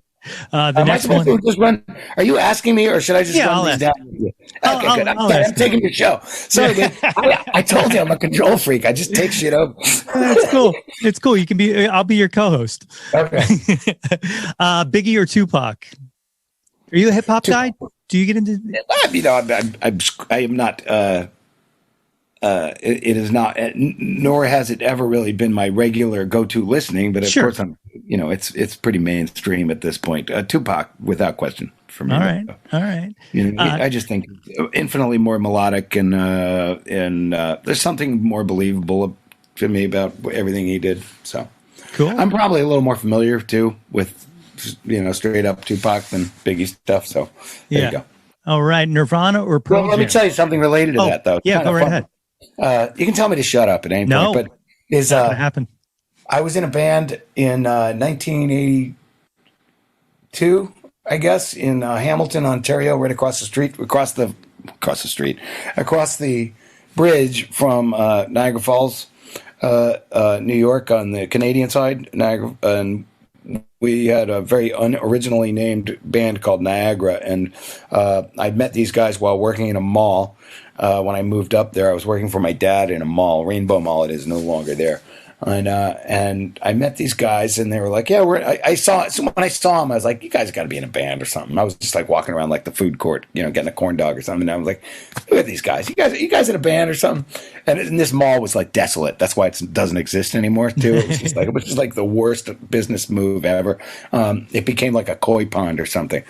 The next one. Just run? Are you asking me, or should I just run these down with you? Okay, good. I'm taking your show. Sorry, dude. I told you I'm a control freak. I just take shit over. That's cool. It's cool. You can be. I'll be your co-host. Okay. Biggie or Tupac? Are you a hip hop guy? Do you get into? I am not. It is not, nor has it ever really been my regular go-to listening. But of course, it's pretty mainstream at this point. Tupac, without question, for me. All right. I just think infinitely more melodic, and there's something more believable to me about everything he did. So cool. I'm probably a little more familiar too with straight up Tupac than Biggie stuff. So there you go. All right, Nirvana or Pearl Jam? Let me tell you something related to that, though. Yeah, go right ahead. You can tell me to shut up at any point, but not gonna happen. I was in a band in 1982, I guess, in Hamilton, Ontario, right across the bridge from Niagara Falls, New York, on the Canadian side, Niagara, and we had a very unoriginally named band called Niagara, and I met these guys while working in a mall. When I moved up there, I was working for my dad in a mall, Rainbow Mall. It is no longer there. And I met these guys, and they were like, "Yeah, when I saw them, I was like, you guys got to be in a band or something." I was just like walking around like the food court, getting a corn dog or something. And I was like, "Look at these guys! You guys in a band or something?" And this mall was like desolate. That's why it doesn't exist anymore. Too. It was just like the worst business move ever. It became like a koi pond or something.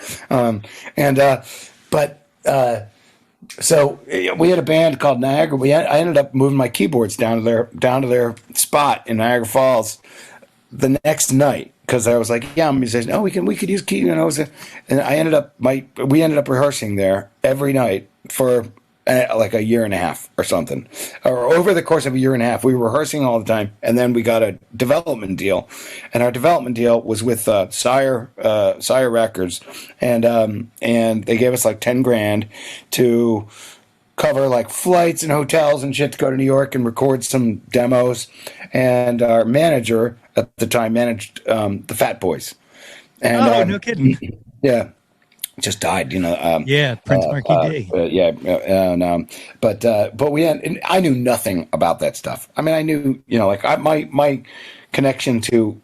So we had a band called Niagara. I ended up moving my keyboards down to their spot in Niagara Falls the next night, because I was like, "Yeah, I'm a musician. Oh, we could use key." And we ended up rehearsing there every night for like a year and a half or something, or over the course of a year and a half. We were rehearsing all the time, and then we got a development deal, and our development deal was with Sire Records, and they gave us like $10,000 to cover like flights and hotels and shit to go to New York and record some demos. And our manager at the time managed the Fat Boys. And, no kidding. Yeah. Just died, Prince Marquis D. But I knew nothing about that stuff. I mean, I knew, my connection to,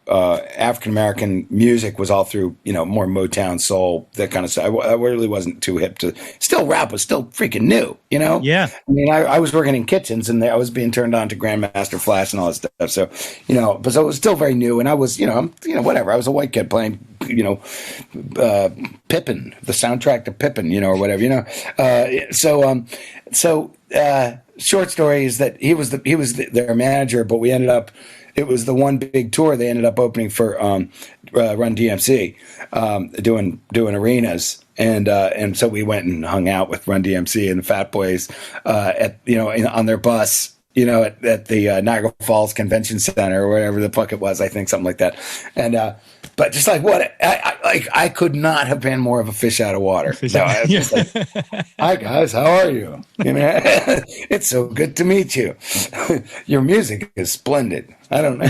African American music was all through, more Motown, soul, that kind of stuff. I really wasn't too hip to. Still, rap was still freaking new, Yeah. I mean, I was working in kitchens, and I was being turned on to Grandmaster Flash and all that stuff. So, but so it was still very new, and I was, whatever. I was a white kid playing, Pippin, the soundtrack to Pippin, or whatever, short story is that he was their manager, but it was the one big tour they ended up opening for Run DMC, doing arenas, and so we went and hung out with Run DMC and the Fat Boys on their bus, at the Niagara Falls Convention Center or whatever the fuck it was, I think something like that, and but just like what I could not have been more of a fish out of water. I was just like, "Hi guys, how are you? It's so good to meet you. Your music is splendid." I don't know.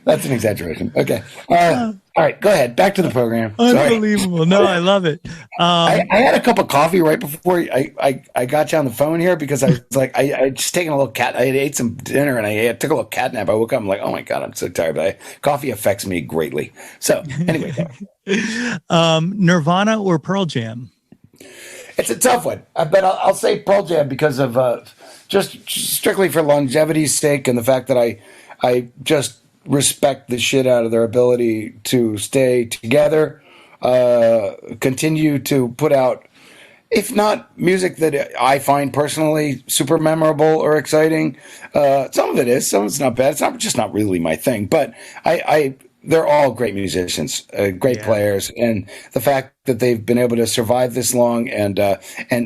That's an exaggeration. Okay. All right. Go ahead. Back to the program. Unbelievable. No, I love it. I had a cup of coffee right before I got you on the phone here, because I was like, I just taken a little I ate some dinner, and I took a little cat nap. I woke up, I'm like, oh my God, I'm so tired. But coffee affects me greatly. So anyway. Nirvana or Pearl Jam? It's a tough one. But I'll say Pearl Jam because of just strictly for longevity's sake, and the fact that I just respect the shit out of their ability to stay together, continue to put out if not music that I find personally super memorable or exciting. Some of it is, some of it's not bad. It's not just not really my thing, but they're all great musicians, great players, and the fact that they've been able to survive this long and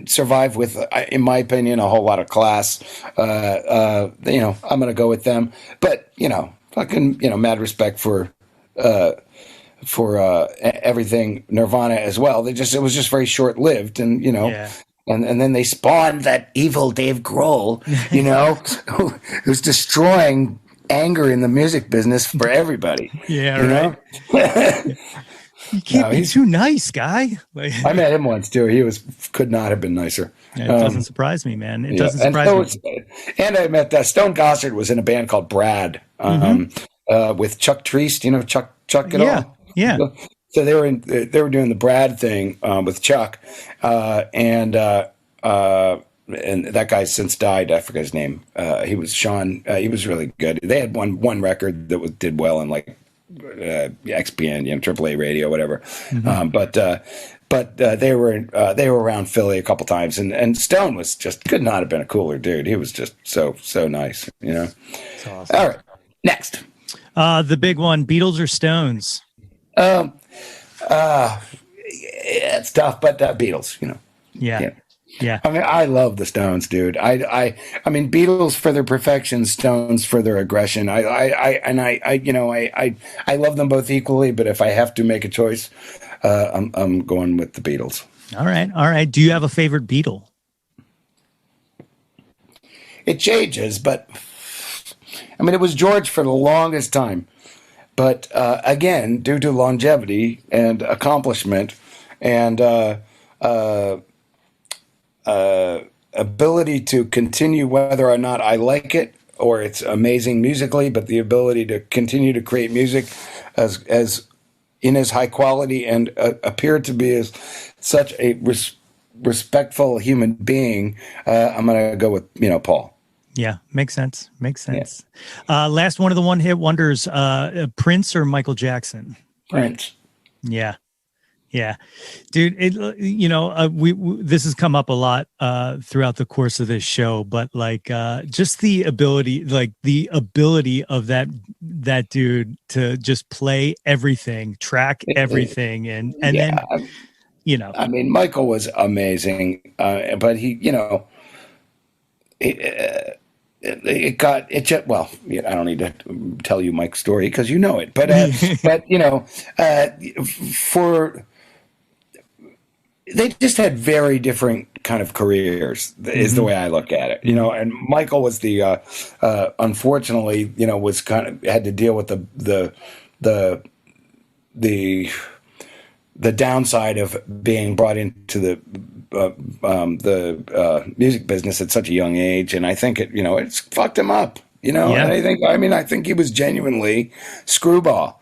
survive with, in my opinion, a whole lot of class. I'm going to go with them. But fucking mad respect for everything Nirvana as well. It was just very short lived, and and then they spawned that evil Dave Grohl, who's destroying anger in the music business for everybody. Yeah, right. You can't be too nice, guy. I met him once too. He could not have been nicer. It doesn't surprise me, man. It doesn't surprise me. And I met Stone Gossard was in a band called Brad with Chuck Treese. Chuck at all? Yeah. So they were doing the Brad thing with Chuck, and that guy's since died. I forget his name. He was Sean. He was really good. They had one record that did well in like XPN, AAA radio, whatever. But they were around Philly a couple times, and Stone was just could not have been a cooler dude. He was just so nice. That's awesome. All right, next. The big one: Beatles or Stones? It's tough, but Beatles. Yeah. I mean, I love the Stones, dude. I mean, Beatles for their perfection, Stones for their aggression. I love them both equally, but if I have to make a choice, I'm going with the Beatles. All right. Do you have a favorite Beatle? It changes, but I mean, it was George for the longest time. But again, due to longevity and accomplishment and ability to continue whether or not I like it or it's amazing musically, but the ability to continue to create music as in as high quality and appear to be as such a respectful human being, I'm going to go with Paul. Yeah, makes sense. Yeah. Last one of the one-hit wonders, Prince or Michael Jackson? Prince. Yeah, dude. This has come up a lot throughout the course of this show, but just the ability of that dude to just play everything, track everything, and then I mean, Michael was amazing, but I don't need to tell you Mike's story because you know it, but they just had very different kind of careers is the way I look at it, and Michael was the unfortunately, was kind of had to deal with the downside of being brought into the music business at such a young age, and I think it's fucked him up. And I think he was genuinely screwball.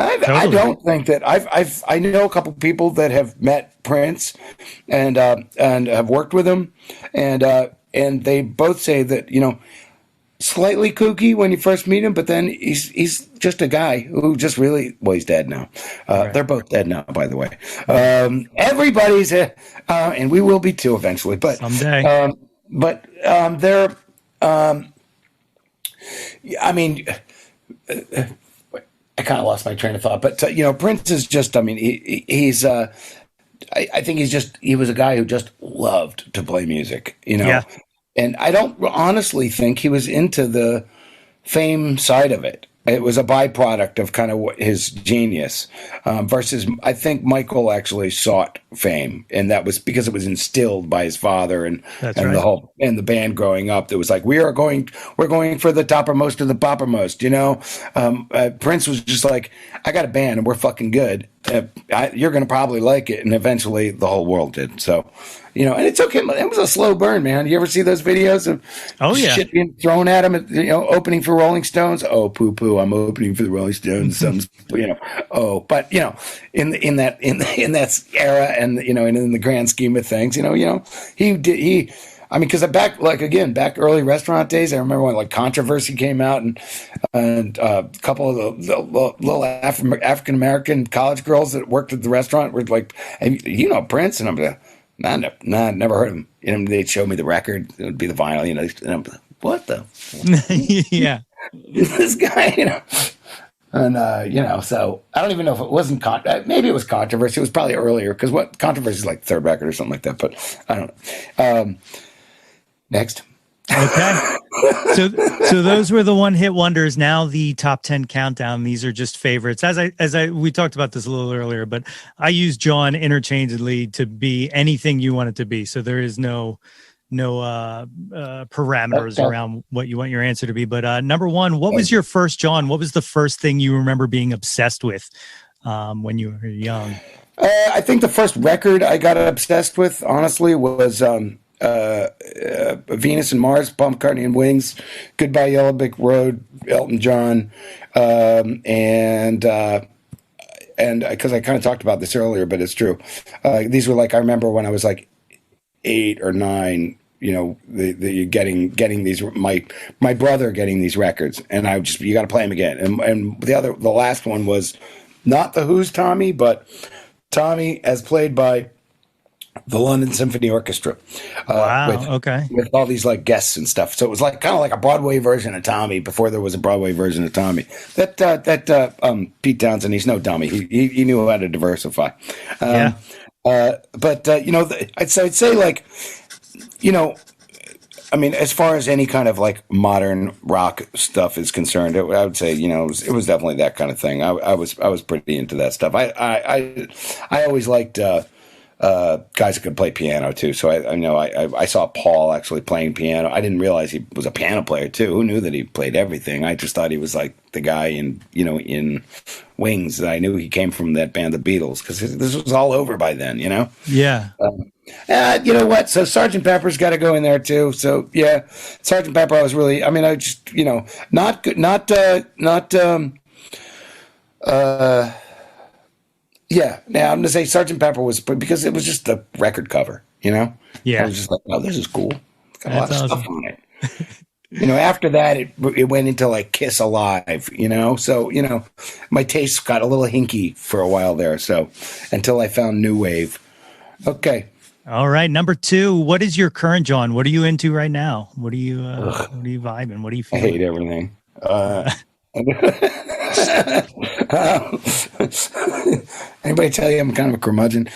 I don't think that I know a couple people that have met Prince and have worked with him, and they both say that slightly kooky when you first meet him, but then he's just a guy who just really, he's dead now. Right. They're both dead now, by the way. Everybody's and we will be too eventually, but someday. They're I mean, I kind of lost my train of thought, but Prince is just, I mean, he's I think he was a guy who just loved to play music, Yeah. And I don't honestly think he was into the fame side of it. It was a byproduct of kind of his genius versus I think Michael actually sought fame. And that was because it was instilled by his father and right. the band growing up. That was like, we're going for the toppermost of the poppermost, Prince was just like, I got a band and we're fucking good. You're going to probably like it. And eventually the whole world did. So, and it took him, it was a slow burn, man. You ever see those videos of shit being thrown at him, opening for Rolling Stones? Oh, poo, I'm opening for the Rolling Stones. But in that era and, and in the grand scheme of things, because back early restaurant days, I remember when Controversy came out and a couple of the little African American college girls that worked at the restaurant were like, hey, Prince? And I'm like, Never heard of him. They'd show me the record. It would be the vinyl, and I'm like, what the? Yeah. This guy, And, so I don't even know if it wasn't, maybe it was Controversy. It was probably earlier, because Controversy is like third record or something like that, but I don't know. Next. Okay. So those were the one-hit wonders. Now the top 10 countdown. These are just favorites. We talked about this a little earlier, but I use Jawn interchangeably to be anything you want it to be. So there is no parameters around what you want your answer to be. But number one, what was your first Jawn? What was the first thing you remember being obsessed with when you were young? I think the first record I got obsessed with, honestly, was Venus and Mars, Paul McCartney and Wings, Goodbye Yellow Brick Road, Elton John, and because I kind of talked about this earlier, but it's true. These were like, I remember when I was like 8 or 9, getting these, my brother getting these records, and you got to play them again. And the last one was not the Who's Tommy, but Tommy as played by the London Symphony Orchestra. Wow. Okay. With all these like guests and stuff. So it was like kind of like a Broadway version of Tommy before there was a Broadway version of Tommy. Pete Townsend, he's no dummy. He knew how to diversify. Yeah. I'd say like, I mean, as far as any kind of like modern rock stuff is concerned, I would say, it was definitely that kind of thing. I was pretty into that stuff. I always liked guys that could play piano too. So I saw Paul actually playing piano. I didn't realize he was a piano player too. Who knew that he played everything? I just thought he was like the guy in Wings. I knew he came from that band, the Beatles, because this was all over by then. Yeah. You know what? So Sgt. Pepper's got to go in there too. So yeah, Sgt. Pepper. I was really. I mean, I just not good. Yeah, now I'm gonna say Sgt. Pepper was because it was just the record cover, Yeah, I was just like, oh, this is cool. It's got a lot of stuff on it. After that, it went into like Kiss Alive, So my taste got a little hinky for a while there. So until I found new wave. Okay. All right, number 2. What is your current Jawn? What are you into right now? What are you vibing? What are you feeling? I hate everything. Anybody tell you I'm kind of a curmudgeon?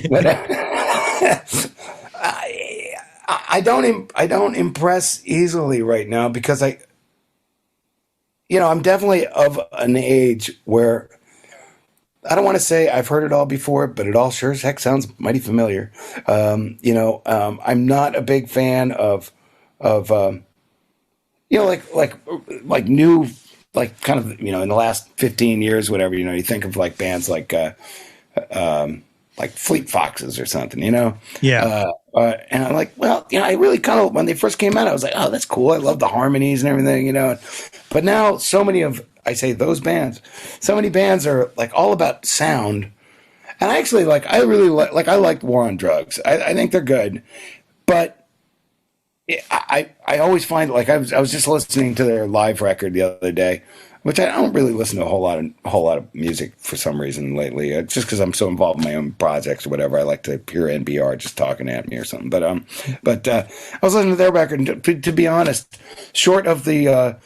But I don't impress easily right now because I'm definitely of an age where I don't want to say I've heard it all before, but it all sure as heck sounds mighty familiar. I'm not a big fan of like new, like kind of, in the last 15 years, whatever, you think of like bands like Fleet Foxes or something, Yeah. And I'm like, well, I really kind of, when they first came out, I was like, oh, that's cool. I love the harmonies and everything, But now so many of, I say those bands, so many bands are like all about sound. And I actually I really I liked War on Drugs. I think they're good. But I always find, like, I was just listening to their live record the other day, which I don't really listen to a whole lot of music for some reason lately. Just because I'm so involved in my own projects or whatever, I like to hear NPR just talking at me or something. But I was listening to their record, and to be honest, short of the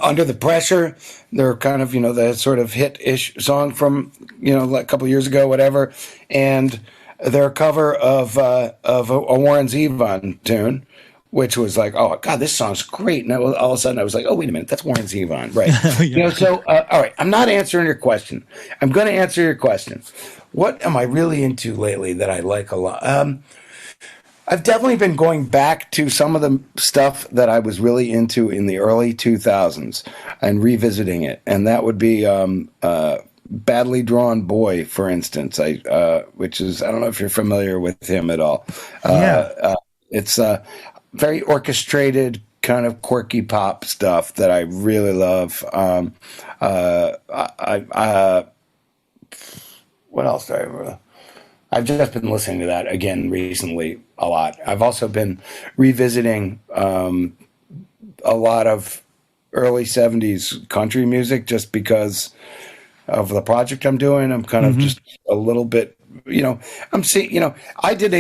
Under the Pressure, they're kind of the sort of hit-ish song from like a couple of years ago, whatever, and their cover of a Warren Zevon tune, which was like, oh God, this song's great. And all of a sudden I was like, oh, wait a minute, that's Warren Zevon, right? Yeah. So all right, I'm not answering your question. I'm going to answer your question. What am I really into lately that I like a lot? I've definitely been going back to some of the stuff that I was really into in the early 2000s and revisiting it, and that would be Badly Drawn Boy, for instance, which is, I don't know if you're familiar with him at all. It's very orchestrated, kind of quirky pop stuff that I really love. What else do I I've just been listening to that again recently a lot. I've also been revisiting a lot of early 70s country music just because of the project I'm doing. I'm kind of just a little bit I'm seeing, I did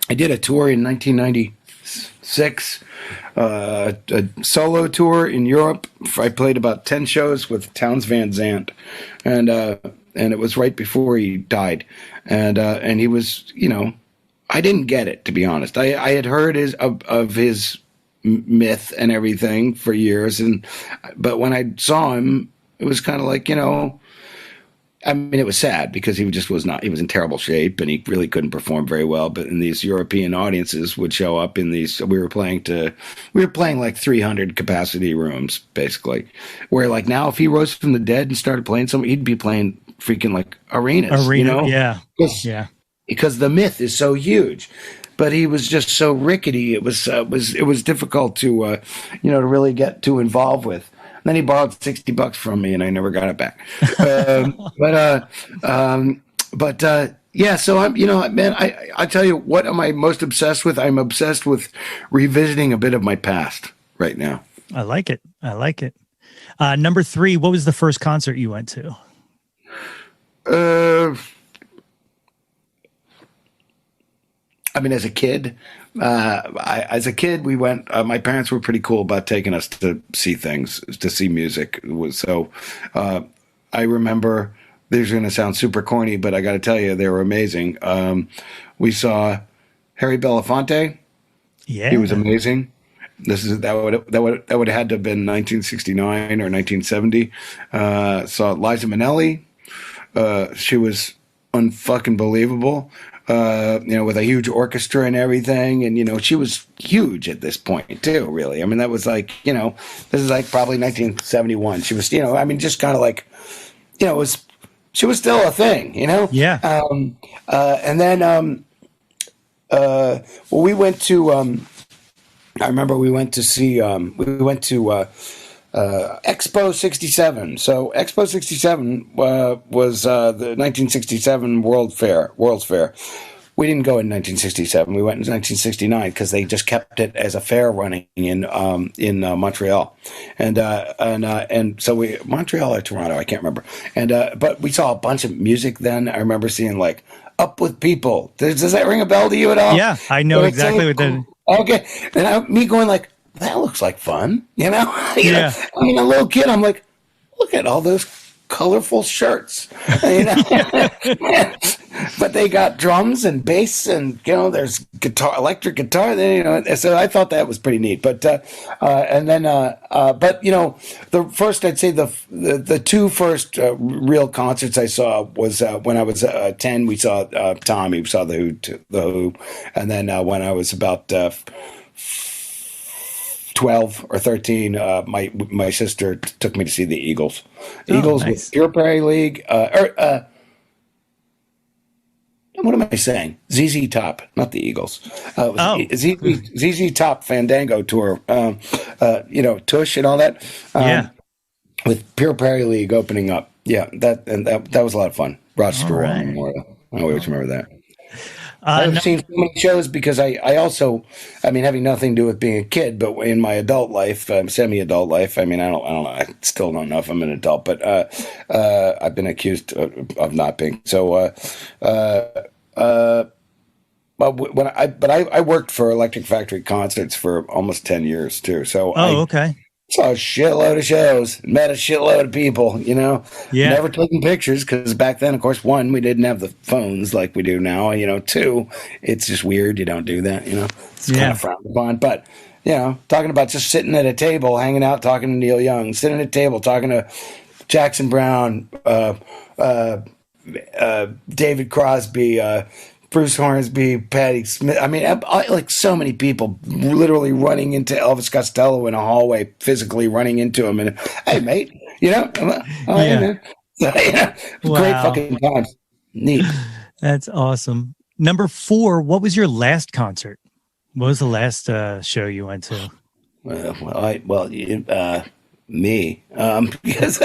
I did a tour in 1996, a solo tour in Europe. I played about 10 shows with Townes Van Zandt, and it was right before he died, and he was, I didn't get it, to be honest. I had heard of his myth and everything for years, but when I saw him, it was kind of like, I mean, it was sad because he was in terrible shape and he really couldn't perform very well. But in these European audiences would show up in these, we were playing like 300 capacity rooms, basically. Where like now, if he rose from the dead and started playing something, he'd be playing freaking like arenas, Yeah. Because the myth is so huge. But he was just so rickety. It was difficult to, to really get too involved with. And then he borrowed $60 from me, and I never got it back. Yeah. So I'm, man, I tell you, what am I most obsessed with? I'm obsessed with revisiting a bit of my past right now. I like it. Number 3, what was the first concert you went to? I mean, as a kid, we went. My parents were pretty cool about taking us to see things, to see music. I remember. This is going to sound super corny, but I got to tell you, they were amazing. We saw Harry Belafonte. Yeah, he was amazing. That would have had to have been 1969 or 1970. Saw Liza Minnelli. She was unfucking believable. With a huge orchestra and everything. And, she was huge at this point too, really. I mean, that was like, this is like probably 1971. She was, just kind of like, she was still a thing, Yeah. And then, we went to, I remember we went to see, Expo 67. So Expo 67 was the 1967 World's Fair. We didn't go in 1967. We went in 1969 because they just kept it as a fair running in Montreal, and so Montreal or Toronto, I can't remember. But we saw a bunch of music then. I remember seeing like Up With People. Does that ring a bell to you at all? Yeah, I know exactly what that. Okay, and me going like, that looks like fun, Yeah. I mean, a little kid, I'm like, look at all those colorful shirts, but they got drums and bass and, there's guitar, electric guitar, so I thought that was pretty neat. But, the first, I'd say the two first real concerts I saw was when I was 10, we saw Tommy, we saw the Who, and then when I was about 12 or 13, my sister took me to see the Eagles. Eagles nice. With Pure Prairie League. What am I saying? ZZ Top, not the Eagles. ZZ Top Fandango tour. Tush and all that. With Pure Prairie League opening up. Yeah, that was a lot of fun. Rochester right. Memorial. I always remember that. I've seen so many shows because I also, having nothing to do with being a kid, but in my adult life, semi-adult life, I don't know, I still don't know if I'm an adult, but I've been accused of not being. So, I worked for Electric Factory Concerts for almost 10 years too. So, okay. Saw a shitload of shows, met a shitload of people, never taking pictures because back then, of course, 1, we didn't have the phones like we do now, 2, it's just weird. You don't do that, it's kind of frowned upon, but, talking about just sitting at a table, hanging out, talking to Neil Young, sitting at a table, talking to Jackson Brown, David Crosby, Bruce Hornsby, Patti Smith. Like so many people literally running into Elvis Costello in a hallway, physically running into him. And, hey, mate, hey, man. Great fucking times. Neat. That's awesome. Number 4, what was your last concert? What was the last show you went to? Me, because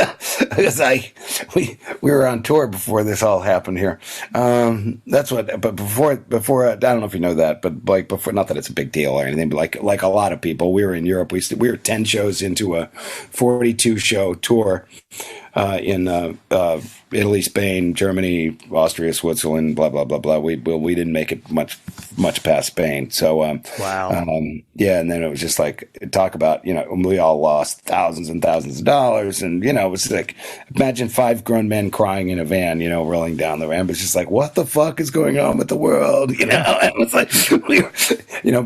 we were on tour before this all happened here. That's what. But before, I don't know if you know that, but like before, not that it's a big deal or anything, but like a lot of people, we were in Europe. We were 10 shows into a 42 show tour. in Italy, Spain, Germany, Austria, Switzerland, blah blah blah blah. We didn't make it much past Spain. So Wow. yeah, and then it was just like talk about, we all lost thousands and thousands of dollars, and it was like, imagine 5 grown men crying in a van, rolling down the ramp. It's just like, what the fuck is going on with the world? And it's like,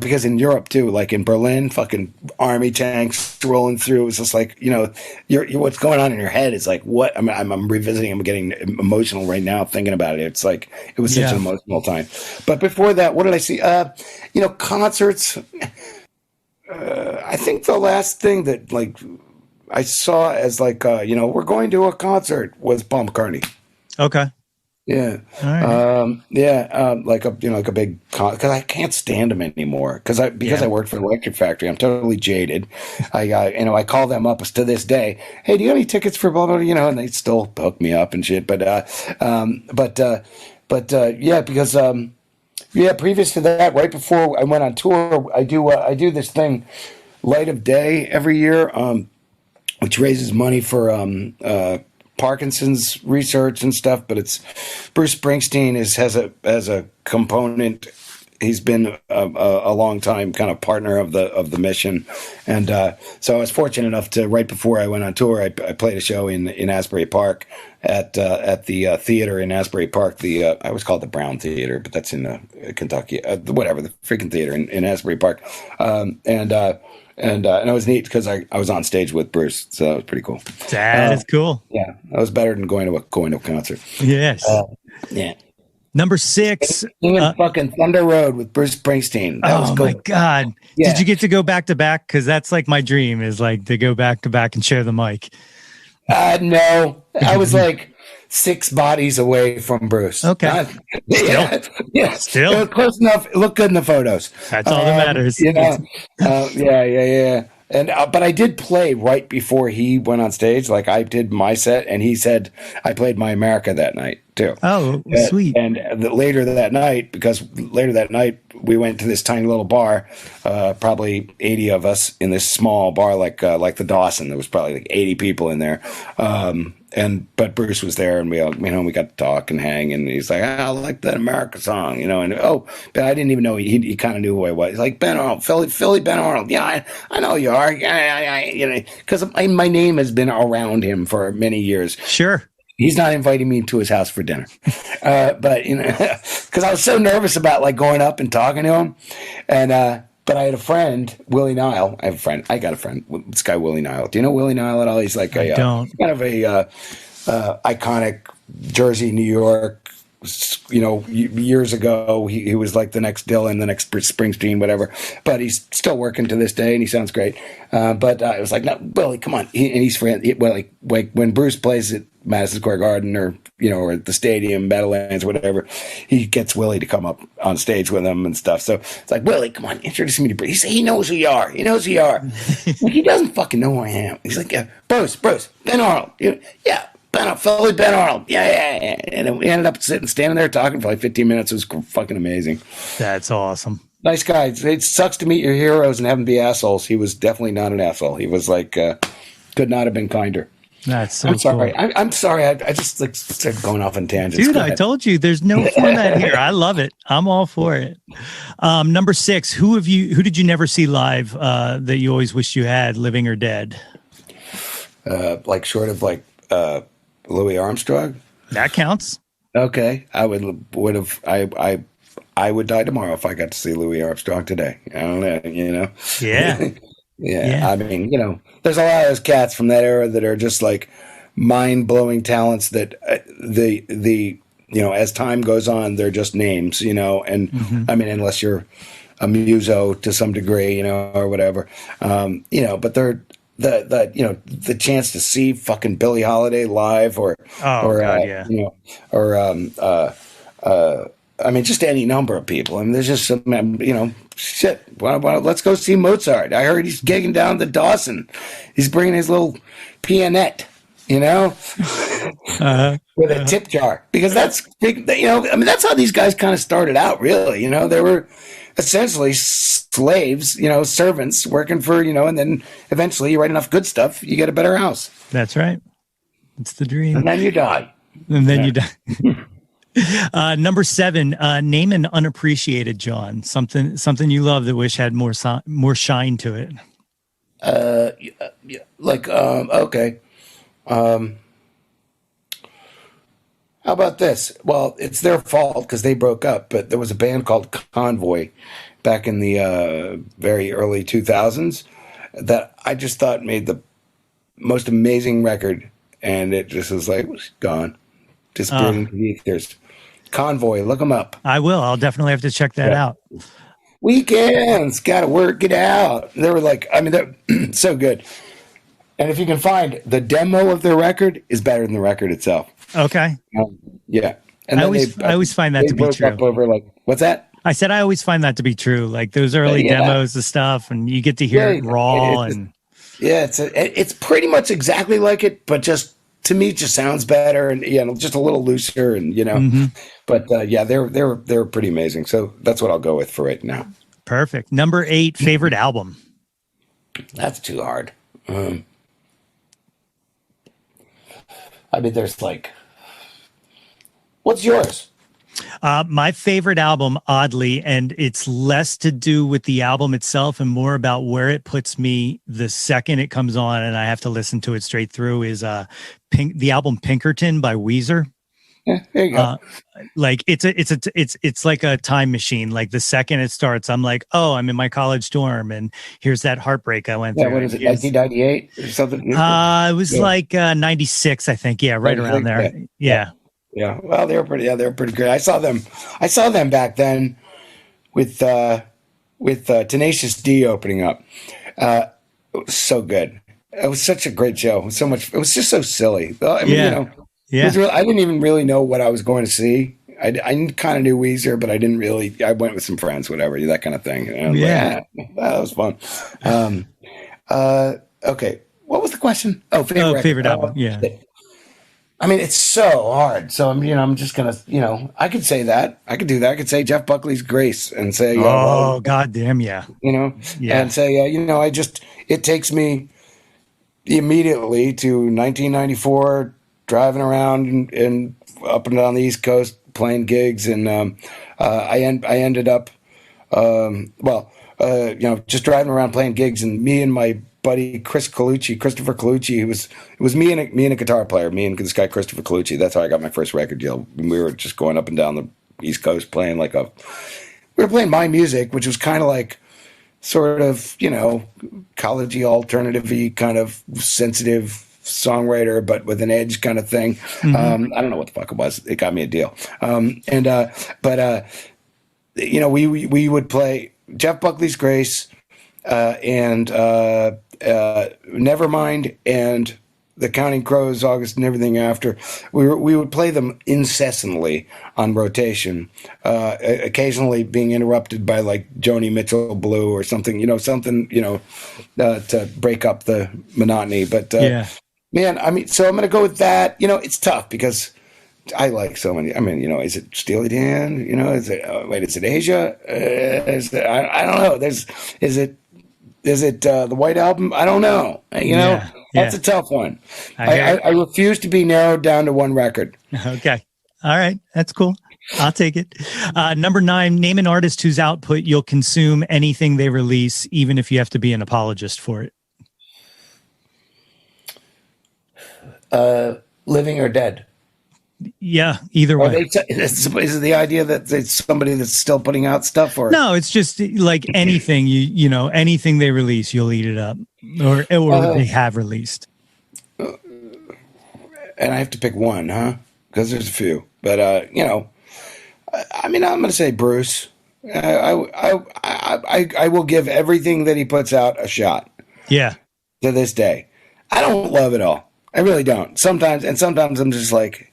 because in Europe too, like in Berlin, fucking army tanks rolling through. It's just like, you're what's going on in your head is like, what? I'm revisiting. I'm getting emotional right now thinking about it. It's like, it was such an emotional time. But before that, what did I see? Concerts. I think the last thing that like I saw as like we're going to a concert was Paul McCartney. Okay. Yeah. All right. Like a big because I can't stand him anymore because I worked for the Electric Factory. I'm totally jaded. I call them up to this day. Hey, do you have any tickets for blah blah? And they still hook me up and shit. But because previous to that, right before I went on tour, I do this thing, Light of Day, every year, which raises money for Parkinson's research and stuff. But it's Bruce Springsteen has a component. He's been a long time kind of partner of the mission, and so I was fortunate enough to, right before I went on tour, I played a show in Asbury Park at the theater in Asbury Park. I always call it the Brown Theater, but that's in Kentucky. Whatever, the freaking theater in Asbury Park, and it was neat because I was on stage with Bruce, so that was pretty cool. That is cool. Yeah, that was better than going to a concert. Yes. Yeah. Number 6. Fucking Thunder Road with Bruce Springsteen. That was cool. My God. Yeah. Did you get to go back to back? Because that's like my dream, is like to go back to back and share the mic. No, I was like 6 bodies away from Bruce. Okay. Still. It was close enough. It looked good in the photos. That's all that matters. Yeah. And but I did play right before he went on stage. Like I did my set, and he said I played My America that night too. Oh, sweet! And later that night we went to this tiny little bar, probably 80 of us in this small bar, like the Dawson. There was probably like 80 people in there. But Bruce was there, and we got to talk and hang, and he's like, I like that America song, but I didn't even know he kind of knew who I was. He's like, Ben Arnold, Philly Ben Arnold. Yeah, I know you are. Yeah, because my name has been around him for many years. Sure. He's not inviting me to his house for dinner, but because I was so nervous about like going up and talking to him, and. But I had a friend, Willie Nile. I got a friend, this guy Willie Nile. Do you know Willie Nile at all? He's like kind of a iconic Jersey, New York. Years ago, he was like the next Dylan, the next Springsteen, whatever. But he's still working to this day, and he sounds great. But I was like, no, Willie, come on. And he's friend. Like when Bruce plays at Madison Square Garden or at the stadium, Meadowlands, whatever, he gets Willie to come up on stage with him and stuff. So it's like, Willie, come on, introduce me to Bruce. He knows who you are. He knows who you are. Like, he doesn't fucking know who I am. He's like, yeah, Bruce, Ben Arnold. Yeah. Philly Ben Arnold. Yeah. And then we ended up standing there talking for like 15 minutes. It was fucking amazing. That's awesome. Nice guy. It sucks to meet your heroes and have them be assholes. He was definitely not an asshole. He was like, could not have been kinder. That's so I'm sorry. Cool. I'm sorry. I just like started going off on tangents. Dude, I told you there's no format here. I love it. I'm all for it. Number 6, who did you never see live that you always wished you had, living or dead? Like short of like Louis Armstrong. That counts. Okay, I would have. I would die tomorrow if I got to see Louis Armstrong today. I don't know. Yeah. Yeah. I mean, there's a lot of those cats from that era that are just like mind-blowing talents that as time goes on, they're just names, and I mean, unless you're a muso to some degree, or whatever, but they're the chance to see fucking Billie Holiday live or I mean, just any number of people. I mean, there's just some, shit. Well, let's go see Mozart. I heard he's gigging down the Dawson. He's bringing his little pianette, with a tip jar, because that's big. I mean, that's how these guys kind of started out. Really, they were essentially slaves, servants working for, and then eventually you write enough good stuff, you get a better house. That's right. It's the dream. And then you die. And then you die. Number 7, name an unappreciated Jawn. Something you love that wish had more shine to it. Okay. How about this? Well, it's their fault because they broke up, but there was a band called Convoy back in the very early 2000s that I just thought made the most amazing record, and it just was like gone, disappeared into the ethers. Convoy, look them up. I will. I'll definitely have to check that out. Weekends, gotta work it out. They were like, I mean, they're so good. And if you can find the demo of their record is better than the record itself. Okay. Yeah. And I always find that to be true. Over what's that? I said I always find that to be true. Like those early demos of stuff, and you get to hear it raw. It's pretty much exactly like it, but just to me, it just sounds better and just a little looser, and Mm-hmm. But they're pretty amazing. So that's what I'll go with for right now. Perfect. Number 8, favorite album. That's too hard. I mean, there's like, what's yours? My favorite album, oddly, and it's less to do with the album itself and more about where it puts me the second it comes on and I have to listen to it straight through, is the album Pinkerton by Weezer. Yeah, there you go. Like it's like a time machine. Like the second it starts, I'm like, oh, I'm in my college dorm, and here's that heartbreak I went through. What is it, 1998 or something? It was like 96, I think. Yeah, right around there. Yeah. Yeah. Well, they were pretty great. I saw them back then with Tenacious D opening up. It was so good. It was such a great show. It was just so silly. I mean, I didn't even really know what I was going to see. I kind of knew Weezer, but I didn't really. I went with some friends, whatever, that kind of thing. And that was fun. Okay, what was the question? Oh, favorite album. Yeah. I mean, it's so hard. So I'm just gonna, I could say that. I could do that. I could say Jeff Buckley's Grace and say, goddamn, yeah. And say, it takes me immediately to 1994. Driving around and up and down the East Coast playing gigs, and I ended up, just driving around playing gigs, and me and my buddy Christopher Colucci, it was me and a guitar player, me and this guy Christopher Colucci. That's how I got my first record deal. We were just going up and down the East Coast playing we were playing my music, which was kind of like sort of collegey alternative-y kind of sensitive songwriter, but with an edge kind of thing. Mm-hmm. I don't know what the fuck it was. It got me a deal. We would play Jeff Buckley's Grace, and Nevermind, and the Counting Crows, August and everything after. We would play them incessantly on rotation, occasionally being interrupted by like Joni Mitchell Blue or something, to break up the monotony. But man, I mean, so I'm going to go with that. It's tough because I like so many. I mean, is it Steely Dan? Is it Asia? I don't know. Is it the White Album? I don't know. That's a tough one. I refuse to be narrowed down to one record. Okay. All right. That's cool. I'll take it. Number 9, name an artist whose output you'll consume anything they release, even if you have to be an apologist for it. Living or dead? Yeah, either way. Is it the idea that it's somebody that's still putting out stuff, or no? It's just like anything anything they release, you'll eat it up, or they have released. And I have to pick one, huh? Because there's a few, but I mean, I'm going to say Bruce. I will give everything that he puts out a shot. Yeah. To this day, I don't love it all. I really don't. Sometimes I'm just like,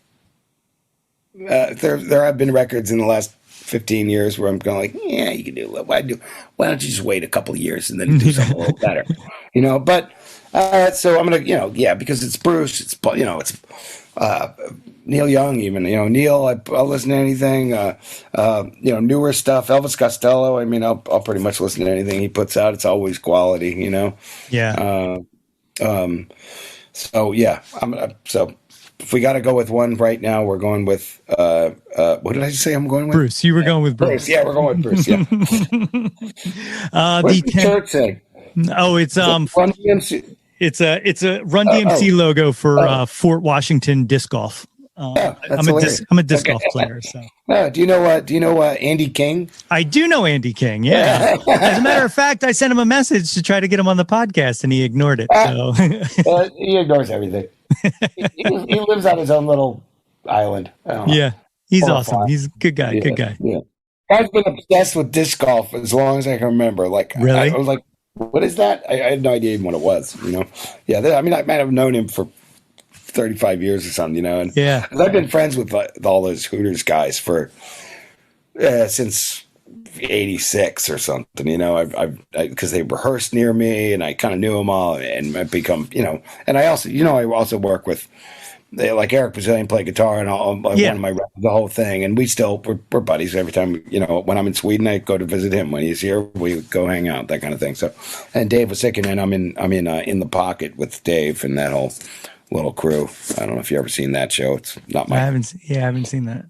there have been records in the last 15 years where I'm going like, yeah, you can do it. Why don't you just wait a couple of years and then do something a little better, But so I'm gonna, because it's Bruce. It's it's Neil Young even. Neil, I'll listen to anything. Newer stuff. Elvis Costello. I mean, I'll pretty much listen to anything he puts out. It's always quality. Yeah. So yeah, if we got to go with one right now, we're going with what did I say? I'm going with Bruce. You were going with Bruce. Yeah, we're going with Bruce. Yeah. What does the shirt say? Oh, it's Run DMC. It's a Run DMC logo for Fort Washington disc golf. I'm a disc golf player. So, do you know Andy King? I do know Andy King. Yeah. As a matter of fact, I sent him a message to try to get him on the podcast, and he ignored it. So he ignores everything. he lives on his own little island. Yeah, he's awesome. He's a good guy. Yeah, good guy. Yeah, I've been obsessed with disc golf as long as I can remember. Like, really, I was like, what is that? I had no idea even what it was. Yeah. I mean, I might have known him for 35 years or something. And yeah, I've been friends with all those Hooters guys for since '86 or something. I've because they rehearsed near me, and I kind of knew them all, and I've become And I also I also work with. Like Eric Brazilian play guitar and all, one of my the whole thing, and we're buddies every time. When I'm in Sweden, I go to visit him. When he's here, we go hang out, that kind of thing. So, and Dave was sick, and then I'm in the pocket with Dave and that whole little crew. I don't know if you ever seen that show. It's not my. I haven't seen that.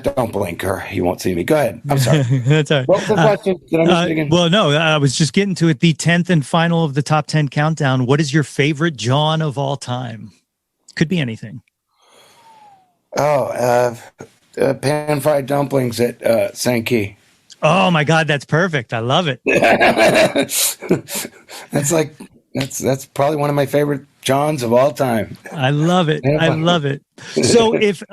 Don't blink her. You won't see me. Go ahead. I'm sorry. That's all right. What was the question? Did I miss it again? Well, no, I was just getting to it. The 10th and final of the top 10 countdown. What is your favorite Jawn of all time? Could be anything. Pan-fried dumplings at Sankey. Oh my God, that's perfect. I love it. That's probably one of my favorite Jawns of all time. I love it. I love it. So if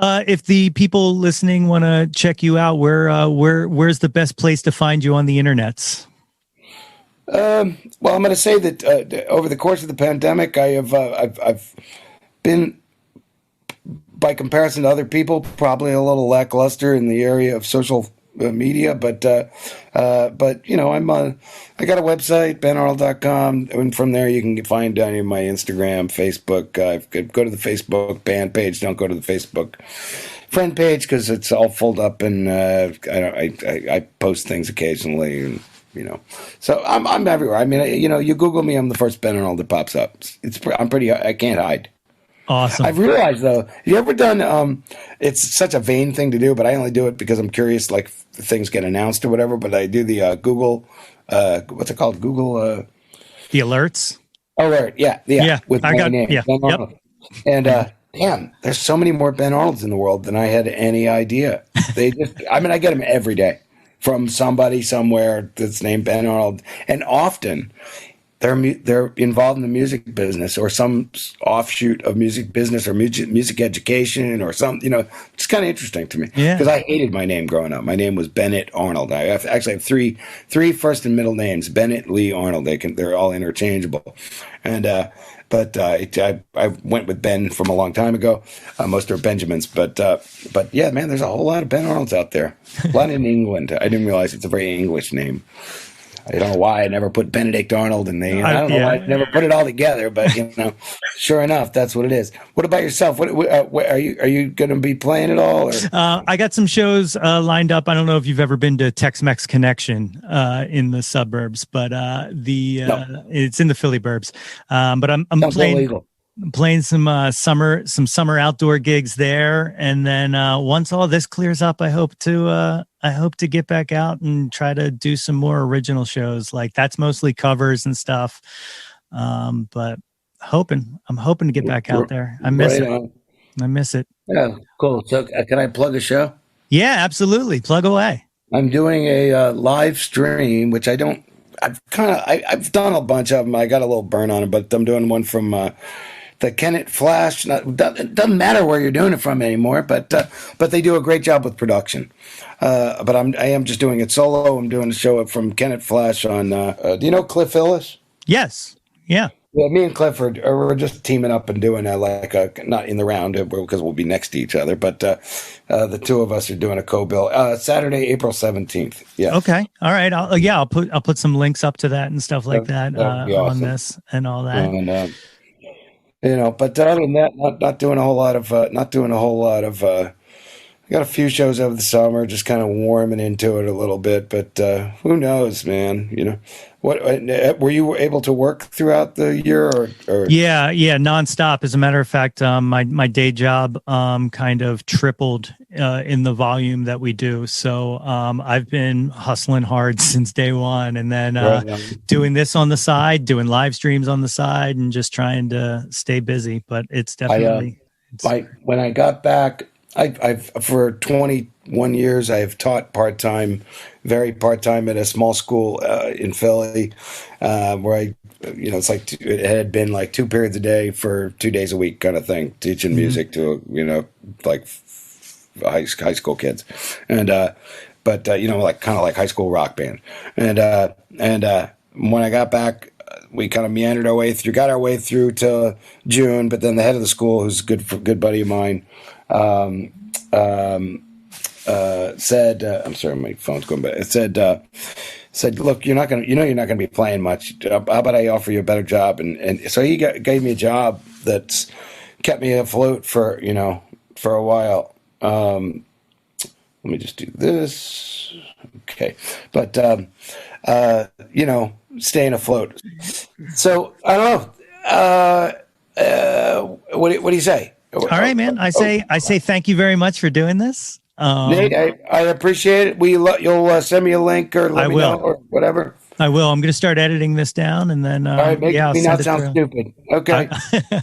the people listening want to check you out, where's the best place to find you on the internets? Well, I'm going to say that over the course of the pandemic, I've been, by comparison to other people, probably a little lackluster in the area of social media, but I'm I got a website, benarnold.com, and from there you can find any of my Instagram, Facebook. Go to the Facebook band page. Don't go to the Facebook friend page because it's all full up, and I post things occasionally, and so I'm everywhere. I mean, you Google me, I'm the first Ben Arnold that pops up. I can't hide. Awesome. I've realized though, have you ever done? It's such a vain thing to do, but I only do it because I'm curious. Like things get announced or whatever. But I do the Google. What's it called? Google. The alerts. Alert. Yeah. With my name, Ben Arnold. Yep. And damn, there's so many more Ben Arnolds in the world than I had any idea. I get them every day from somebody somewhere that's named Ben Arnold, and often. They're involved in the music business or some offshoot of music business or music education or something. It's kind of interesting to me because I hated my name growing up. My name was Bennett Arnold. I actually have three first and middle names: Bennett, Lee, Arnold. They're all interchangeable. And but I went with Ben from a long time ago. Most are Benjamins, but yeah, man, there's a whole lot of Ben Arnolds out there. A lot in England. I didn't realize it's a very English name. I don't know why I never put Benedict Arnold in there. I don't know why I never put it all together, but sure enough, that's what it is. What about yourself? What are you going to be playing at all? Or? I got some shows lined up. I don't know if you've ever been to Tex-Mex Connection in the suburbs, but it's in the Philly burbs. But I'm playing some summer outdoor gigs there, and then once all this clears up, I hope to get back out and try to do some more original shows. Like that's mostly covers and stuff, but I'm hoping to get back out there. I miss it. Yeah, cool. So can I plug a show? Yeah, absolutely. Plug away. I'm doing a live stream, which I've done a bunch of them. I got a little burn on it, but I'm doing one from the Kennett Flash. It doesn't matter where you're doing it from anymore, but they do a great job with production. But I am just doing it solo. I'm doing a show from Kennett Flash on. Do you know Cliff Hillis? Yes. Yeah. Yeah, me and Clifford, we're just teaming up and doing not in the round because we'll be next to each other, but the two of us are doing a co-bill Saturday, April 17th. Yeah. Okay. All right. I'll put some links up to that and stuff like that awesome. On this and all that. And, but other than that, not doing a whole lot of got a few shows over the summer, just kind of warming into it a little bit. But who knows, man? What were you able to work throughout the year? Or? Yeah, nonstop. As a matter of fact, my day job kind of tripled in the volume that we do. So I've been hustling hard since day one, and then doing this on the side, doing live streams on the side, and just trying to stay busy. But it's definitely. When I got back, I've for 21 years I've taught part-time at a small school in Philly, where it's like it had been like 2 periods a day for 2 days a week kind of thing, teaching music to like high school kids, and like kind of like high school rock band, and when I got back, we kind of meandered our way through to June, but then the head of the school, who's a good buddy of mine, said, I'm sorry, my phone's going back. It said, look, you're not gonna be playing much. How about I offer you a better job? And so he gave me a job that's kept me afloat for a while. Let me just do this. Okay. But, staying afloat. So I don't know. What do you say? All right, man. I say thank you very much for doing this. Nate, I appreciate it. You'll send me a link or let me know or whatever. I will. I'm going to start editing this down, and then all right, make me not sound stupid. Okay. All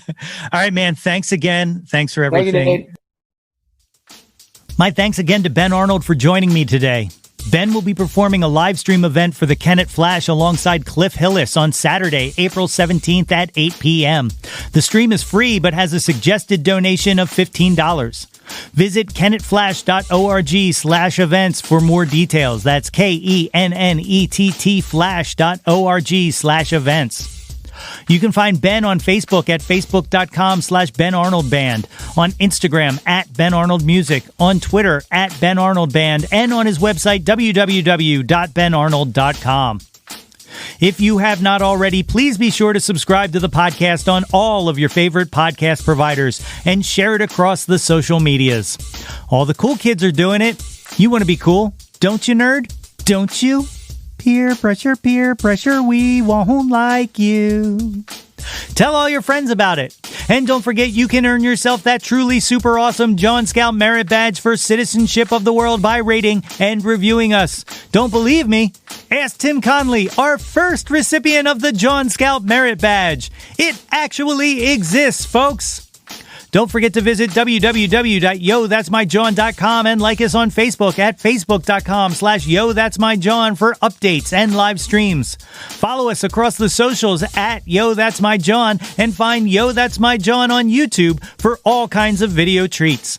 right, man. Thanks again. Thanks for everything. Thank you, Nate. My thanks again to Ben Arnold for joining me today. Ben will be performing a live stream event for the Kennett Flash alongside Cliff Hillis on Saturday, April 17th at 8 p.m. The stream is free but has a suggested donation of $15. Visit kennettflash.org/events for more details. That's KENNETT flash.org/events. You can find Ben on Facebook at facebook.com/Ben Arnold Band, on Instagram at Ben Arnold Music, on Twitter at Ben Arnold Band, and on his website www.benarnold.com. If you have not already, please be sure to subscribe to the podcast on all of your favorite podcast providers and share it across the social medias. All the cool kids are doing it. You want to be cool, don't you, nerd? Don't you? Peer pressure, we won't like you. Tell all your friends about it. And don't forget, you can earn yourself that truly super awesome Jawn Scout Merit Badge for Citizenship of the World by rating and reviewing us. Don't believe me? Ask Tim Conley, our first recipient of the Jawn Scout Merit Badge. It actually exists, folks. Don't forget to visit www.yothat'smyjawn.com and like us on Facebook at facebook.com/yothat'smyjawn for updates and live streams. Follow us across the socials at yothat'smyjawn and find Yo That's My Jawn on YouTube for all kinds of video treats.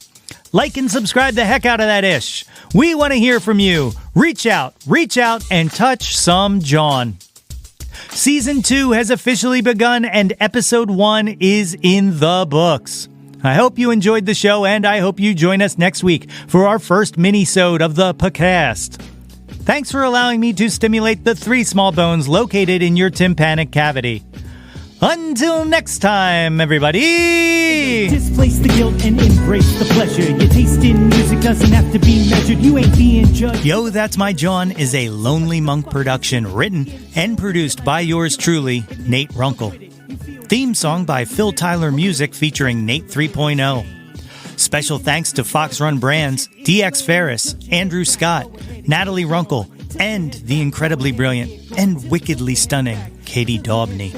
Like and subscribe the heck out of that ish. We want to hear from you. Reach out, and touch some Jawn. Season 2 has officially begun and episode 1 is in the books. I hope you enjoyed the show, and I hope you join us next week for our first mini-sode of the podcast. Thanks for allowing me to stimulate the 3 small bones located in your tympanic cavity. Until next time, everybody! Displace the guilt and embrace the pleasure. Your taste in music doesn't have to be measured. You ain't being judged. Yo, That's My Jawn is a Lonely Monk production written and produced by yours truly, Nate Runkle. Theme song by Phil Tyler Music featuring Nate 3.0. Special thanks to Fox Run Brands, DX Ferris, Andrew Scott, Natalie Runkle, and the incredibly brilliant and wickedly stunning Katie Daubney.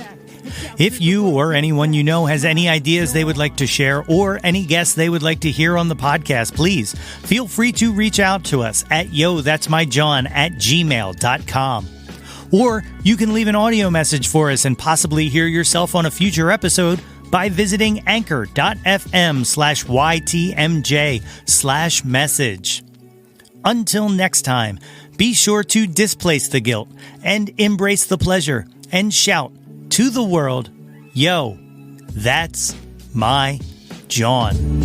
If you or anyone you know has any ideas they would like to share or any guests they would like to hear on the podcast, please feel free to reach out to us at yothat'smyjawn@gmail.com. Or you can leave an audio message for us and possibly hear yourself on a future episode by visiting anchor.fm/ytmj/message. Until next time, be sure to displace the guilt and embrace the pleasure and shout to the world, yo, that's my Jawn.